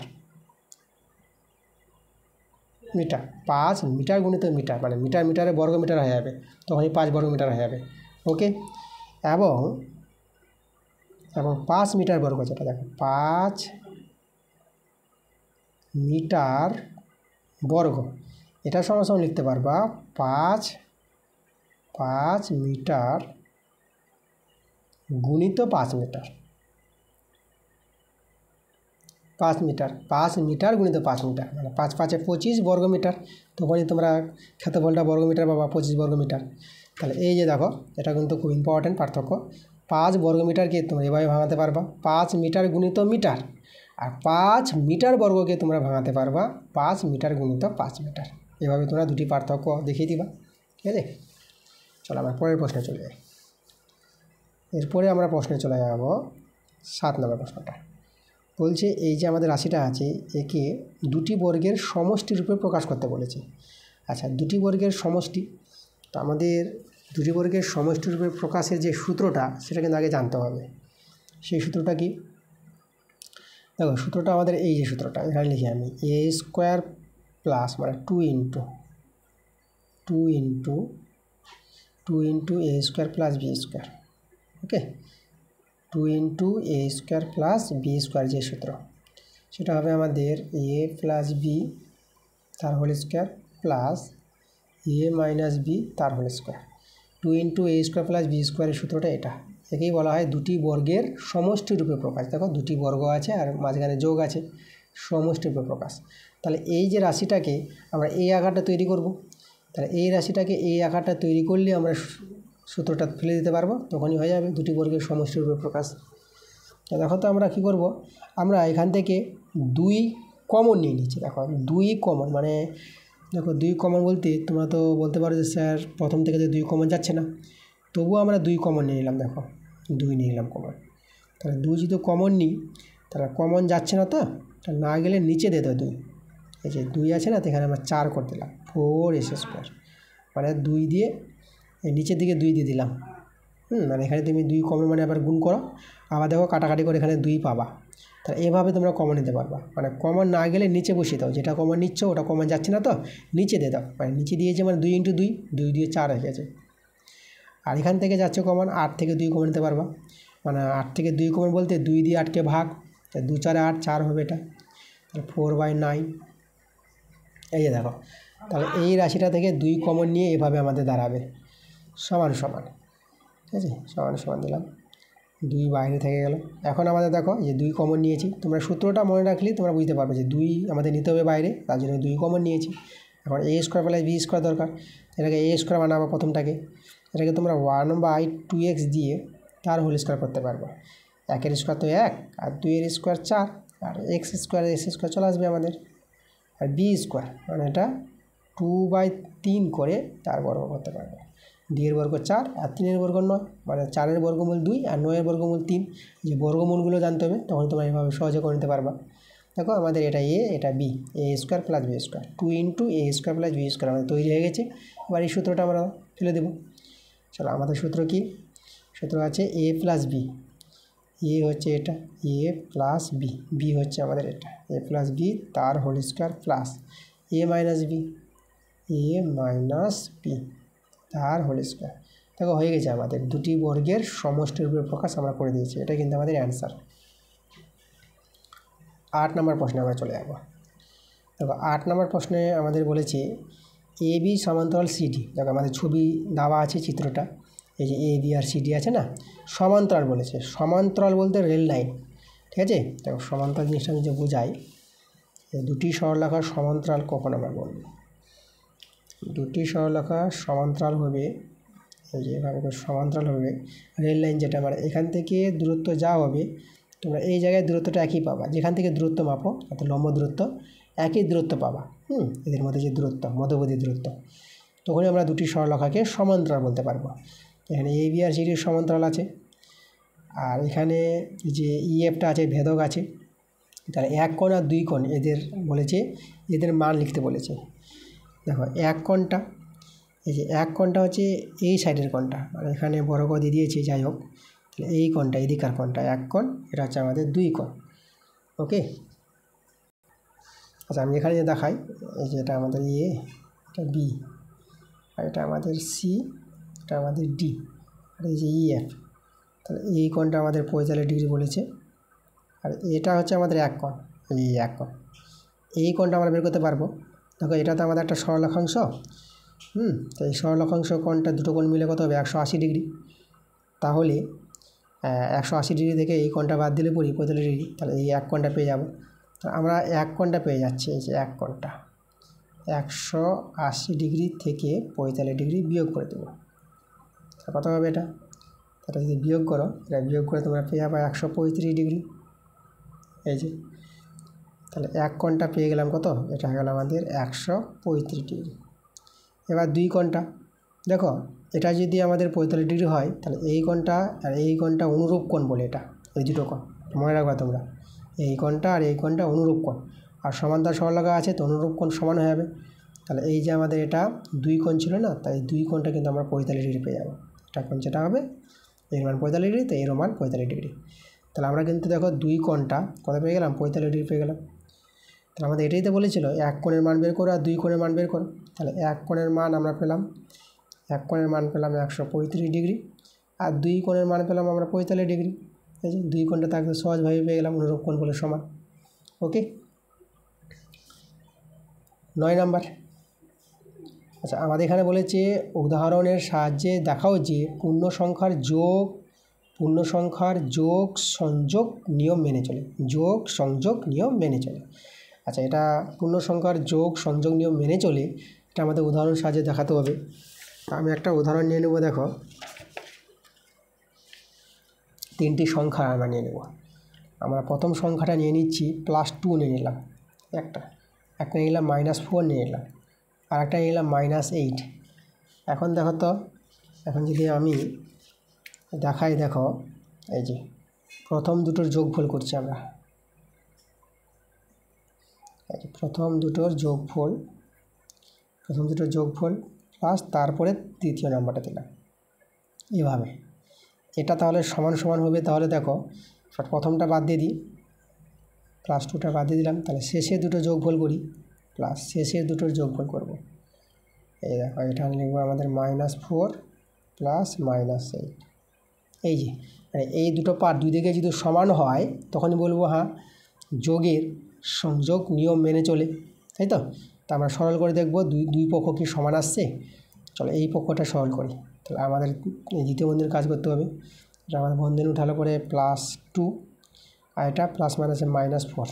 5 মিটার গুণিত মিটার, মানে মিটারে বর্গমিটার হয়ে যাবে, তখনই 5 বর্গমিটার হয়ে যাবে। ওকে, এবং 5 মিটার বর্গ, যেটা দেখো 5 মিটার বর্গ, এটা সমান লিখতে পারবা 5 মিটার গুণিত 5 মিটার। 5 মিটার গুণিত 5 মিটার, মানে 5 × 5 = 25 বর্গমিটার, তখনই তোমরা ক্ষেত্রফলটা বর্গমিটার পাবা 25 বর্গমিটার। তাহলে এই যে দেখো, এটা কিন্তু খুব ইম্পর্ট্যান্ট পার্থক্য। 5 বর্গমিটারকে তোমরা এভাবে ভাঙাতে পারবা 5 মিটার গুণিত মিটার, আর 5 মিটার বর্গকে তোমরা ভাঙাতে পারবা 5 মিটার গুণিত 5 মিটার। এভাবে তোমরা দুটি পার্থক্য দেখিয়ে দিবা। ঠিক আছে, চলো আমরা পরের প্রশ্নে চলে যাই। এরপরে আমরা প্রশ্নে চলে যাব 7 নম্বর প্রশ্নটা। বলছে এই যে আমাদের রাশিটা আছে, একে দুটি বর্গের সমষ্টি রূপে প্রকাশ করতে বলেছে। আচ্ছা, দুটি বর্গের সমষ্টি, তো আমাদের দুটি বর্গের সমষ্টি রূপে প্রকাশের যে সূত্রটা, সেটা কিন্তু আগে জানতে হবে। সেই সূত্রটা কি, দেখো সূত্রটা আমাদের এই যে সূত্রটা, এখানে লিখি আমি a² প্লাস, মানে 2 × a² প্লাস b²। ওকে, 2 × a² প্লাস b² যে সূত্র, সেটা হবে আমাদের a প্লাস b তার whole square plus a minus b তার whole square. 2 × a² plus b² এর সূত্রটা এটা, একেই বলা হয় দুটি বর্গের সমষ্টি রূপে প্রকাশ। দেখো দুটি বর্গ আছে আর মাঝখানে যোগ আছে, সমষ্টি রূপে প্রকাশ। তাহলে এই যে রাশিটাকে আমরা এই আকারটা তৈরি করব, তাহলে এই রাশিটাকে এই আকারটা তৈরি করলে আমরা সূত্রটা ফেলে দিতে পারবো, তখনই হয়ে যাবে দুটি বর্গের সমষ্টি রূপে প্রকাশ। তো দেখো তো আমরা কী করব, আমরা এখান থেকে 2 কমন নিয়ে নিচ্ছি। দেখো 2 কমন, মানে দেখো 2 কমন বলতে তোমরা তো বলতে পারো যে স্যার প্রথম থেকে যে 2 কমন যাচ্ছে না, তবুও আমরা 2 কমন নিয়ে নিলাম। দেখো 2 নিয়ে নিলাম কমন, তাহলে 2 যদি কমন নিই, তাহলে কমন যাচ্ছে না, তো না গেলে নিচে দিয়ে দাও 2, এই যে 2 আছে না, তো এখানে আমরা 4 করে দিলাম 4s², মানে 2 দিয়ে এই নিচের দিকে 2 দিয়ে দিলাম। মানে এখানে তুমি 2 কমন মানে আবার গুণ করো, আবার দেখো কাটাকাটি করে এখানে 2 পাবা। তাহলে এভাবে তোমরা কমন নিতে পারবা। মানে কমন না গেলে নিচে বসিয়ে দাও, যেটা কমন নিচ্ছ ওটা কমন যাচ্ছে না তো নিচে দিয়ে দাও। মানে নিচে দিয়েছে মানে 2 × 2, 2 দিয়ে 4 হয়ে গেছে। আর এখান থেকে যাচ্ছে কমন, 8 থেকে 2 কমন নিতে পারবা। মানে 8 থেকে 2 কমন বলতে 2 দিয়ে 8কে ভাগ, 2 4 8, 4 হবে এটা। তাহলে 4/9। এই যে দেখো, তাহলে এই রাশিটা থেকে 2 কমন নিয়ে এভাবে আমাদের দাঁড়াবে সমান সমান। ঠিক আছে, সমান সমান দিলাম, 2 বাইরে থেকে গেল। এখন আমাদের দেখো যে 2 কমন নিয়েছি, তোমরা সূত্রটা মনে রাখলেই তোমরা বুঝতে পারবে যে 2 আমাদের নিতে হবে বাইরে, তার জন্য 2 কমন নিয়েছি। এখন a² + b² দরকার, এটাকে a² বানাবো প্রথমটাকে। এটাকে তোমরা 1/2x দিয়ে তার হোল স্কোয়ার করতে পারবে। 1-এর স্কোয়ার তো 1, আর 2-এর স্কোয়ার 4, আর x² চলে আসবে আমাদের। আর b² মানে এটা 2/3 করে তার বর্গ করতে পারবে। 2-এর বর্গ 4 আর 3-এর বর্গ 9, মানে 4-এর বর্গমূল 2 আর 9-এর বর্গমূল 3। যে বর্গমূলগুলো জানতে হবে তখন তোমরা এভাবে সহজে করে নিতে পারবা। দেখো আমাদের এটা a, এটা b, a² + b², 2 × a² + b² আমাদের তৈরি হয়ে গেছে। এবার এই সূত্রটা আমরা ফেলে দেবো। চলো, আমাদের সূত্র কি? সূত্র আছে a + b। a হচ্ছে এটা, a + b, b হচ্ছে আমাদের এটা, a + b তার whole square plus a - b, তার হোল স্কোয়ার। দেখো হয়ে গেছে আমাদের দুটি বর্গের সমষ্টিরূপে প্রকাশ আমরা করে দিয়েছি। এটা কিন্তু আমাদের অ্যান্সার। 8 নম্বর প্রশ্নে আমরা চলে যাব। দেখো 8 নম্বর প্রশ্নে আমাদের বলেছে AB সমান্তরাল CD। দেখো আমাদের ছবি দেওয়া আছে, চিত্রটা এই যে AB আর CD আছে না, সমান্তরাল বলেছে। সমান্তরাল বলতে রেল লাইন, ঠিক আছে। দেখো সমান্তরাল জিনিসটা আমি যে বোঝাই, দুটি সরলরেখার সমান্তরাল কখন আমরা বলব? দুটি সরলরেখা সমান্তরাল হবে, এই যে এভাবে সমান্তরাল হবে রেল লাইন, যেটা মানে এখান থেকে দূরত্ব যা হবে তোমরা এই জায়গায় দূরত্বটা একই পাবা। যেখান থেকে দূরত্ব মাপো, অর্থাৎ লম্ব দূরত্ব, একই দূরত্ব পাবা। এদের মধ্যে যে দূরত্ব, মধ্যবর্তী দূরত্ব, তখনই আমরা দুটি সরলরেখাকে সমান্তরাল বলতে পারবো। এখানে AB আর CD সমান্তরাল আছে, আর এখানে যে EFটা আছে, ভেদক আছে। তাহলে 1 কোণ আর 2 কোণ এদের বলেছে, এদের মান লিখতে বলেছে। দেখো 1 কোণটা, এই যে 1 কোণটা হচ্ছে এই সাইডের কোণটা, আর এখানে বড় করে দিয়ে দিয়েছি, যাই হোক। তাহলে এই কোণটা, এদিকার কোণটা 1 কোণ, এটা হচ্ছে আমাদের 2 কোণ। ওকে, আচ্ছা আমি এখানে যে দেখাই, এই যে এটা আমাদের A, এটা B, আর এটা আমাদের C, এটা আমাদের D, আর এই যে EF। তাহলে এই কোণটা আমাদের 45 ডিগ্রি বলেছে, আর এটা হচ্ছে আমাদের 1 কোণ, এই 1 কোণ। এই কোণটা আমরা বের করতে পারবো। দেখো এটা তো আমাদের একটা সরলরেখাংশ, তো এই সরলরেখাংশ কোণটা, দুটো কোণ মিলে কত হবে? 180 ডিগ্রি। তাহলে 180 ডিগ্রি থেকে এই কোণটা বাদ দিলে পড়ি 45 ডিগ্রি, তাহলে এই 1 কোণটা পেয়ে যাব। তো আমরা 1 কোণটা পেয়ে যাচ্ছি, এই যে 1 কোণটা 180 ডিগ্রি থেকে 45 ডিগ্রি বিয়োগ করে দেবো। কত হবে এটা? এটা যদি বিয়োগ করো, এটা বিয়োগ করে তোমরা পেয়ে যাবে 135 ডিগ্রি। এই যে, তাহলে 1 কোণটা পেয়ে গেলাম কত? এটা হয়ে গেল আমাদের 135 ডিগ্রি। এবার 2 কোণটা দেখো, এটা যদি আমাদের 45 ডিগ্রি হয়, তাহলে এই কোণটা আর এই কোণটা অনুরূপ কোণ বলে, এটা এই দুটো কোণ মনে রাখবা তোমরা। এই কোণটা আর এই কোণটা অনুরূপ কোণ, আর সমান্তরাল সরলরেখা আছে তো অনুরূপ কোণ সমান হয়ে যাবে। তাহলে এই যে আমাদের এটা 2 কোণ ছিল না, তাই 2 কোণটা কিন্তু আমরা 45 ডিগ্রি পেয়ে যাবো। এটা কোণ যেটা হবে এর মান 45 ডিগ্রি, তো এর মান 45 ডিগ্রি। তাহলে আমরা কিন্তু দেখো 2 কোণটা কত পেয়ে গেলাম? 45 ডিগ্রি পেয়ে গেলাম। তাহলে আমাদের এটাই তো বলেছিল 1 কোণের মান বের করো আর 2 কোণের মান বের করো। তাহলে 1 কোণের মান আমরা পেলাম, 1 কোণের মান পেলাম 135 ডিগ্রি, আর 2 কোণের মান পেলাম আমরা 45 ডিগ্রি। এই যে 2 কোণটা থাকতে সহজভাবে পেয়ে গেলাম, অনুরূপ কোণ বলে সমান। ওকে, 9 নাম্বার। আচ্ছা আমাদের এখানে বলেছে উদাহরণের সাহায্যে দেখাও যে পূর্ণ সংখ্যার যোগ সংযোগ নিয়ম মেনে চলে। যোগ সংযোগ নিয়ম মেনে চলে। আচ্ছা, এটা পূর্ণ সংখ্যার যোগ সংযোগ নিয়ম মেনে চলে, এটা আমাদের উদাহরণ সাহায্যে দেখাতে হবে। আমি একটা উদাহরণ নিয়ে নেব। দেখো 3টি সংখ্যা আমরা নিয়ে নেব। আমরা প্রথম সংখ্যাটা নিয়ে নিচ্ছি +2 নিয়ে নিলাম, একটা নিয়ে নিলাম -4 নিয়ে নিলাম, আর একটা নিয়ে নিলাম -8। এখন দেখো তো, এখন যদি আমি দেখাই, দেখো এই যে প্রথম দুটোর যোগফল করছি আমরা। প্রথম দুটোর যোগফল প্লাস তারপরে তৃতীয় নাম্বারটা দিলাম এভাবে। এটা তাহলে সমান সমান হবে। তাহলে দেখো প্রথমটা বাদ দিয়ে দিই, প্লাস 2টা বাদ দিয়ে দিলাম, তাহলে শেষে দুটো যোগফল করি, প্লাস শেষের দুটোর যোগফল করব। এই দেখো এটা লিখবো আমাদের -4 প্লাস -8। এই যে মানে এই দুটো পার্ট দুই দিকে যদি সমান হয় তখনই বলবো হ্যাঁ যোগের সংযোগ নিয়ম মেনে চলে, তাই তো। তা আমরা সরল করে দেখব দুই পক্ষ কি সমান আসছে। চলো এই পক্ষটা সরল করি। তাহলে আমাদের এই দ্বিতীয় বন্ধনীর কাজ করতে হবে। এটা আমাদের বন্ধনী উঠালো করে +2, আর এটা প্লাস মাইনাসে -4,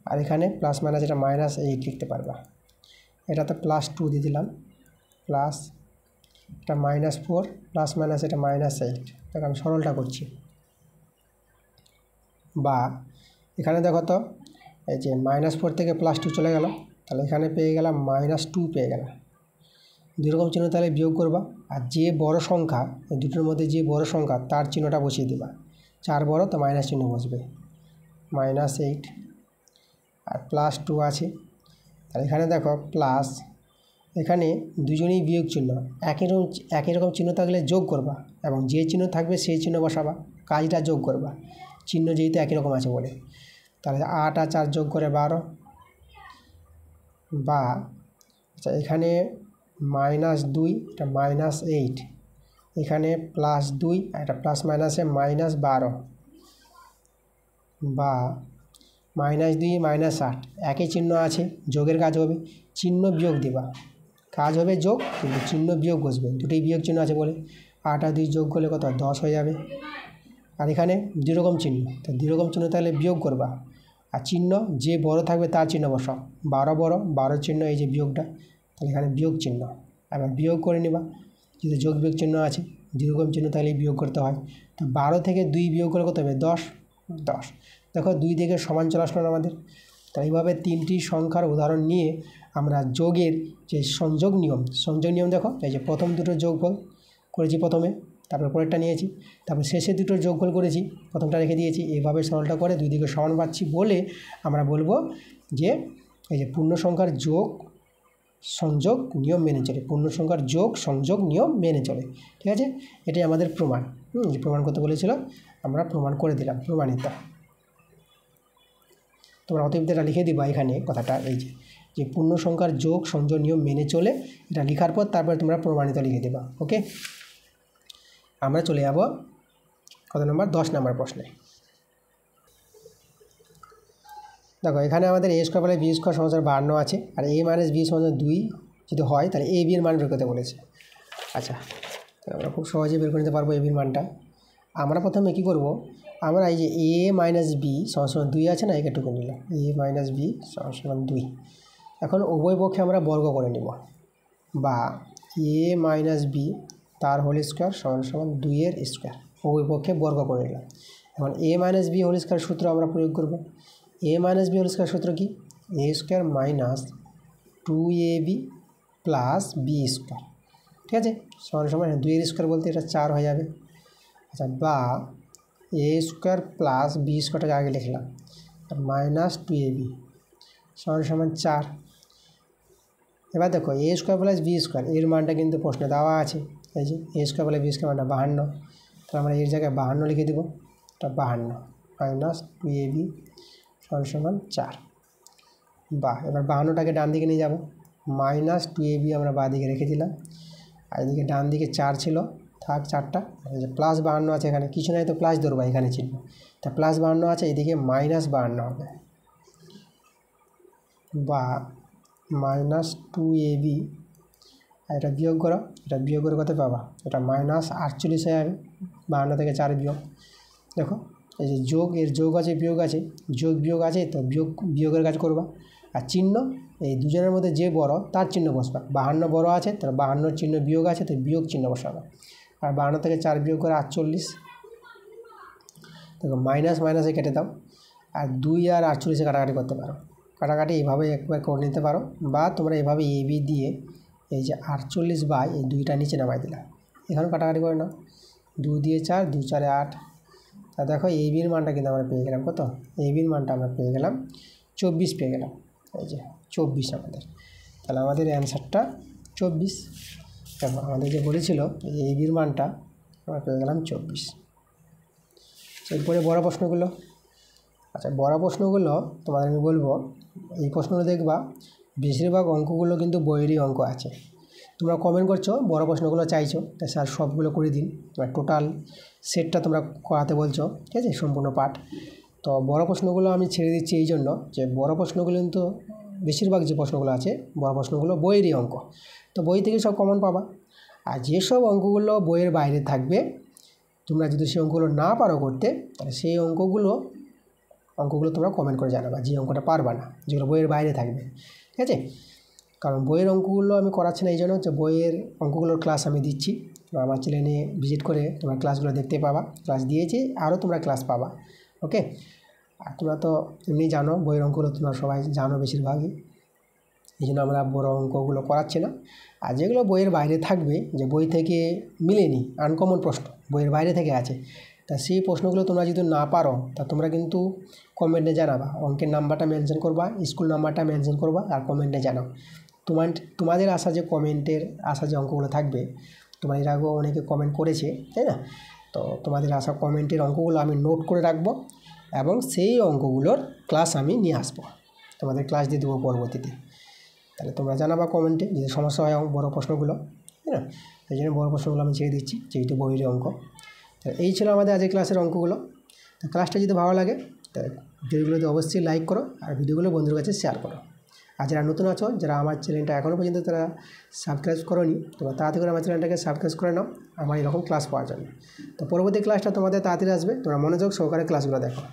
আর এখানে প্লাস মাইনাস এটা -8 লিখতে পারবা। এটাতে +2 দিয়ে দিলাম, প্লাস এটা -4 প্লাস মাইনাস এটা -8। দেখো আমি সরলটা করছি। বা এখানে দেখো তো এই যে -4 থেকে +2 চলে গেল, তাহলে এখানে পেয়ে গেলাম -2 পেয়ে গেলাম। দুই রকম চিহ্ন তাহলে বিয়োগ করবা, আর যে বড় সংখ্যা এই দুটোর মধ্যে যে বড় সংখ্যা তার চিহ্নটা বসিয়ে দেবা। 4 বড় তো মাইনাস চিহ্ন বসবে, -8 আর +2 আছে। তাহলে এখানে দেখো প্লাস, এখানে দুজনেই বিয়োগ চিহ্ন, একই রকম চিহ্ন থাকলে যোগ করবা, এবং যে চিহ্ন থাকবে সেই চিহ্ন বসাবা, কাজটা যোগ করবা, চিহ্ন যেহেতু একই রকম আছে বলে। তাহলে 8 আর 4 যোগ করে 12, বা আচ্ছা এখানে -2 এটা -8, এখানে +2 এটা প্লাস মাইনাসে -12, বা -2 -8 একই চিহ্ন আছে, যোগের কাজ হবে, চিহ্ন বিয়োগ দিবা, কাজ হবে যোগ কিন্তু চিহ্ন বিয়োগ বসবে, দুটোই বিয়োগ চিহ্ন আছে বলে। 8 আর 2 যোগ করলে কত 10 হয়ে যাবে। আর এখানে দুই রকম চিহ্ন, তো দুই রকম চিহ্ন তাহলে বিয়োগ করবা, আর চিহ্ন যে বড় থাকবে তার চিহ্ন বসাও। 12 বড়, 12 চিহ্ন এই যে বিয়োগটা, তাহলে এখানে বিয়োগ চিহ্ন, এবার বিয়োগ করে নিবা। যদি যোগ বিয়োগ চিহ্ন আছে দুই রকম চিহ্ন তাহলে বিয়োগ করতে হয়। তো 12 থেকে 2 বিয়োগ করে কত হবে 10। দেখো 2 দিকে সমান চলে আসলো না আমাদের। তাই এইভাবে 3টি সংখ্যার উদাহরণ নিয়ে আমরা যোগের যে সংযোগ নিয়ম দেখো, এই যে প্রথম দুটো যোগফল করেছি প্রথমে, তারপরে পরেরটা নিয়েছি, তারপর শেষে দুটো যোগফল করেছি, প্রথমটা রেখে দিয়েছি। এইভাবে সরলটা করে দুই দিকে সমান পাচ্ছি বলে আমরা বলবো যে এই যে পূর্ণ সংখ্যার যোগ সংযোগ নিয়ম মেনে চলে, পূর্ণ সংখ্যার যোগ সংযোগ নিয়ম মেনে চলে। ঠিক আছে, এটাই আমাদের প্রমাণ। যে প্রমাণ করতে বলেছিল আমরা প্রমাণ করে দিলাম, প্রমাণিত। তোমরা অতএব এটা লিখে দিবা এখানে কথাটা, এই যে পূর্ণ সংখ্যার যোগ সংযোগ নিয়ম মেনে চলে, এটা লেখার পর তারপরে তোমরা প্রমাণিত লিখে দেবা। ওকে, আমরা চলে যাব কত নম্বর 10 নম্বর প্রশ্নে। দেখো এখানে আমাদের a² + b² = 52 আছে, আর a - b = 2 যদি হয় তাহলে a b এর মান বের করতে বলেছে। আচ্ছা, আমরা খুব সহজে বের করে নিতে পারবো a b এর মানটা। আমরা প্রথমে কী করব, আমরা এই যে a - b = 2 আছে না, এটুকু নিলাম, a - b = 2। এখন উভয় পক্ষে আমরা বর্গ করে নিব, বা a - b তার হোল স্কোয়ার = 2 এর স্কোয়ার, উভয় পক্ষে বর্গ করে নিলাম। এখন a - b হোল স্কোয়ার সূত্র আমরা প্রয়োগ করব। a - b হোল স্কোয়ার সূত্র কি, a² - 2ab + b²। ঠিক আছে, সমান 2 এর স্কোয়ার বলতে এটা 4 হয়ে যাবে। আচ্ছা, বা a² + b² আগে লিখলাম, -2ab = 4। এবার দেখো a² + b² এর মানটা কিন্তু প্রশ্নে দেওয়া আছে, এই যে a² + b² মানটা 52, তো আমরা এর জায়গায় 52 লিখে দেবো। এটা 52 -2ab = 4। বা এবার 52টাকে ডান দিকে নিয়ে যাব, -2ab আমরা বাঁ দিকে রেখে দিলাম, আর এদিকে ডান দিকে 4 ছিল, থাক 4টা, এই যে +52 আছে, এখানে কিছু নাই তো প্লাস ধরবা, এখানে চিহ্ন, তা +52 আছে, এদিকে -52 হবে। বা -2ab, আর এটা বিয়োগ করো, এটা বিয়োগ করে কত পাবা, এটা -48 হয়ে যাবে, 52 থেকে 4 বিয়োগ। দেখো এই যে যোগ, এর যোগ আছে বিয়োগ আছে, যোগ বিয়োগ আছে, তো বিয়োগের কাজ করবা। আর চিহ্ন এই দুজনের মধ্যে যে বড় তার চিহ্ন বসবা, 52 বড় আছে তার 52 চিহ্ন বিয়োগ আছে, তো বিয়োগ চিহ্ন বসাবা। আর 52 থেকে 4 বিয়োগ করে 48। দেখো মাইনাসে কেটে দাও, আর 2 আর 48 কাটাকাটি করতে পারো, কাটাকাটি এইভাবে একবার করে নিতে পারো, বা তোমরা এভাবে a b দিয়ে এই যে 48 বাই এই 2টা নিচে নামাই দিলাম, এখানেও কাটাকাটি করে নাও, 2 দিয়ে 4, 2 4 8। তা দেখো a b এর মানটা কিন্তু আমরা পেয়ে গেলাম কত, a b এর মানটা আমরা পেয়ে গেলাম 24 পেয়ে গেলাম, এই যে 24 আমাদের। তাহলে আমাদের অ্যান্সারটা 24। দেখো আমাদের যে বলেছিল এই এবির মানটা আমরা পেয়ে গেলাম 24। এরপরে বড় প্রশ্নগুলো। আচ্ছা, বড় প্রশ্নগুলো তোমাদের আমি বলবো, এই প্রশ্নগুলো দেখবা বেশিরভাগ অঙ্কগুলো কিন্তু বইয়েরই অঙ্ক আছে। তোমরা কমেন্ট করছো বড় প্রশ্নগুলো চাইছো, তাই স্যার সবগুলো করে দিন। তোমার টোটাল সেটটা তোমরা করাতে বলছো, ঠিক আছে, সম্পূর্ণ পাঠ। তো বড় প্রশ্নগুলো আমি ছেড়ে দিচ্ছি এই জন্য যে বড় প্রশ্নগুলো কিন্তু বেশিরভাগ যে প্রশ্নগুলো আছে বড় প্রশ্নগুলো বইয়েরই অঙ্ক, তো বই থেকে সব কমন পাবা। আর যেসব অঙ্কগুলো বইয়ের বাইরে থাকবে, তোমরা যদি সেই অঙ্কগুলো না পারো করতে, তাহলে সেই অঙ্কগুলো তোমরা কমেন্ট করে জানাবা যে অঙ্কটা পারবা না, যেগুলো বইয়ের বাইরে থাকবে, ঠিক আছে। কারণ বইয়ের অঙ্কগুলো আমি করাচ্ছি না এই জন্য যে বইয়ের অঙ্কগুলোর ক্লাস আমি দিচ্ছি, আমার চ্যানেলে ভিজিট করে তোমরা ক্লাসগুলো দেখতে পাবা। ক্লাস দিয়েছি, আরও তোমরা ক্লাস পাবা, ওকে। আর তোমরা তো এমনি জানো বইয়ের অঙ্কগুলো তোমরা সবাই জানো বেশিরভাগই, এই জন্য আমরা বড় অঙ্কগুলো করাচ্ছি না। আর যেগুলো বইয়ের বাইরে থাকবে, যে বই থেকে মিলেনি, আনকমন প্রশ্ন বইয়ের বাইরে থেকে আছে, তা সেই প্রশ্নগুলো তোমরা যদি না পারো তা তোমরা কিন্তু কমেন্টে জানাবা। অঙ্কের নাম্বারটা মেনশন করবা, স্কুল নাম্বারটা মেনশন করবা, আর কমেন্টে জানাও। তোমাদের আসা যে কমেন্টের আসা যে অঙ্কগুলো থাকবে, তোমরা এর আগেও অনেকে কমেন্ট করেছে, তাই না? তো তোমাদের আসা কমেন্টের অঙ্কগুলো আমি নোট করে রাখবো এবং সেই অঙ্কগুলোর ক্লাস আমি নিয়ে আসবো, তোমাদের ক্লাস দিয়ে দেবো পরবর্তীতে। তাহলে তোমরা জানাবা কমেন্টে যদি সমস্যা হয় বড় প্রশ্নগুলো, তাই না? এই জন্য বড় প্রশ্নগুলো আমি ছেড়ে দিচ্ছি, যেহেতু বইয়ের অঙ্ক। তো এই ছিল আমাদের আজকের ক্লাসের অঙ্কগুলো। তো ক্লাসটা যদি ভালো লাগে তাহলে ভিডিওগুলোতে অবশ্যই লাইক করো আর ভিডিওগুলো বন্ধুদের কাছে শেয়ার করো। আর যারা নতুন আছো, যারা আমার চ্যানেলটা এখনও পর্যন্ত তারা সাবস্ক্রাইব করোনি, তোমরা তাড়াতাড়ি করে আমার চ্যানেলটাকে সাবস্ক্রাইব করে নাও আমার এরকম ক্লাস পাওয়ার জন্য। তো পরবর্তী ক্লাসটা তোমাদের তাড়াতাড়ি আসবে, তোমরা মনোযোগ সহকারে ক্লাসগুলো দেখো।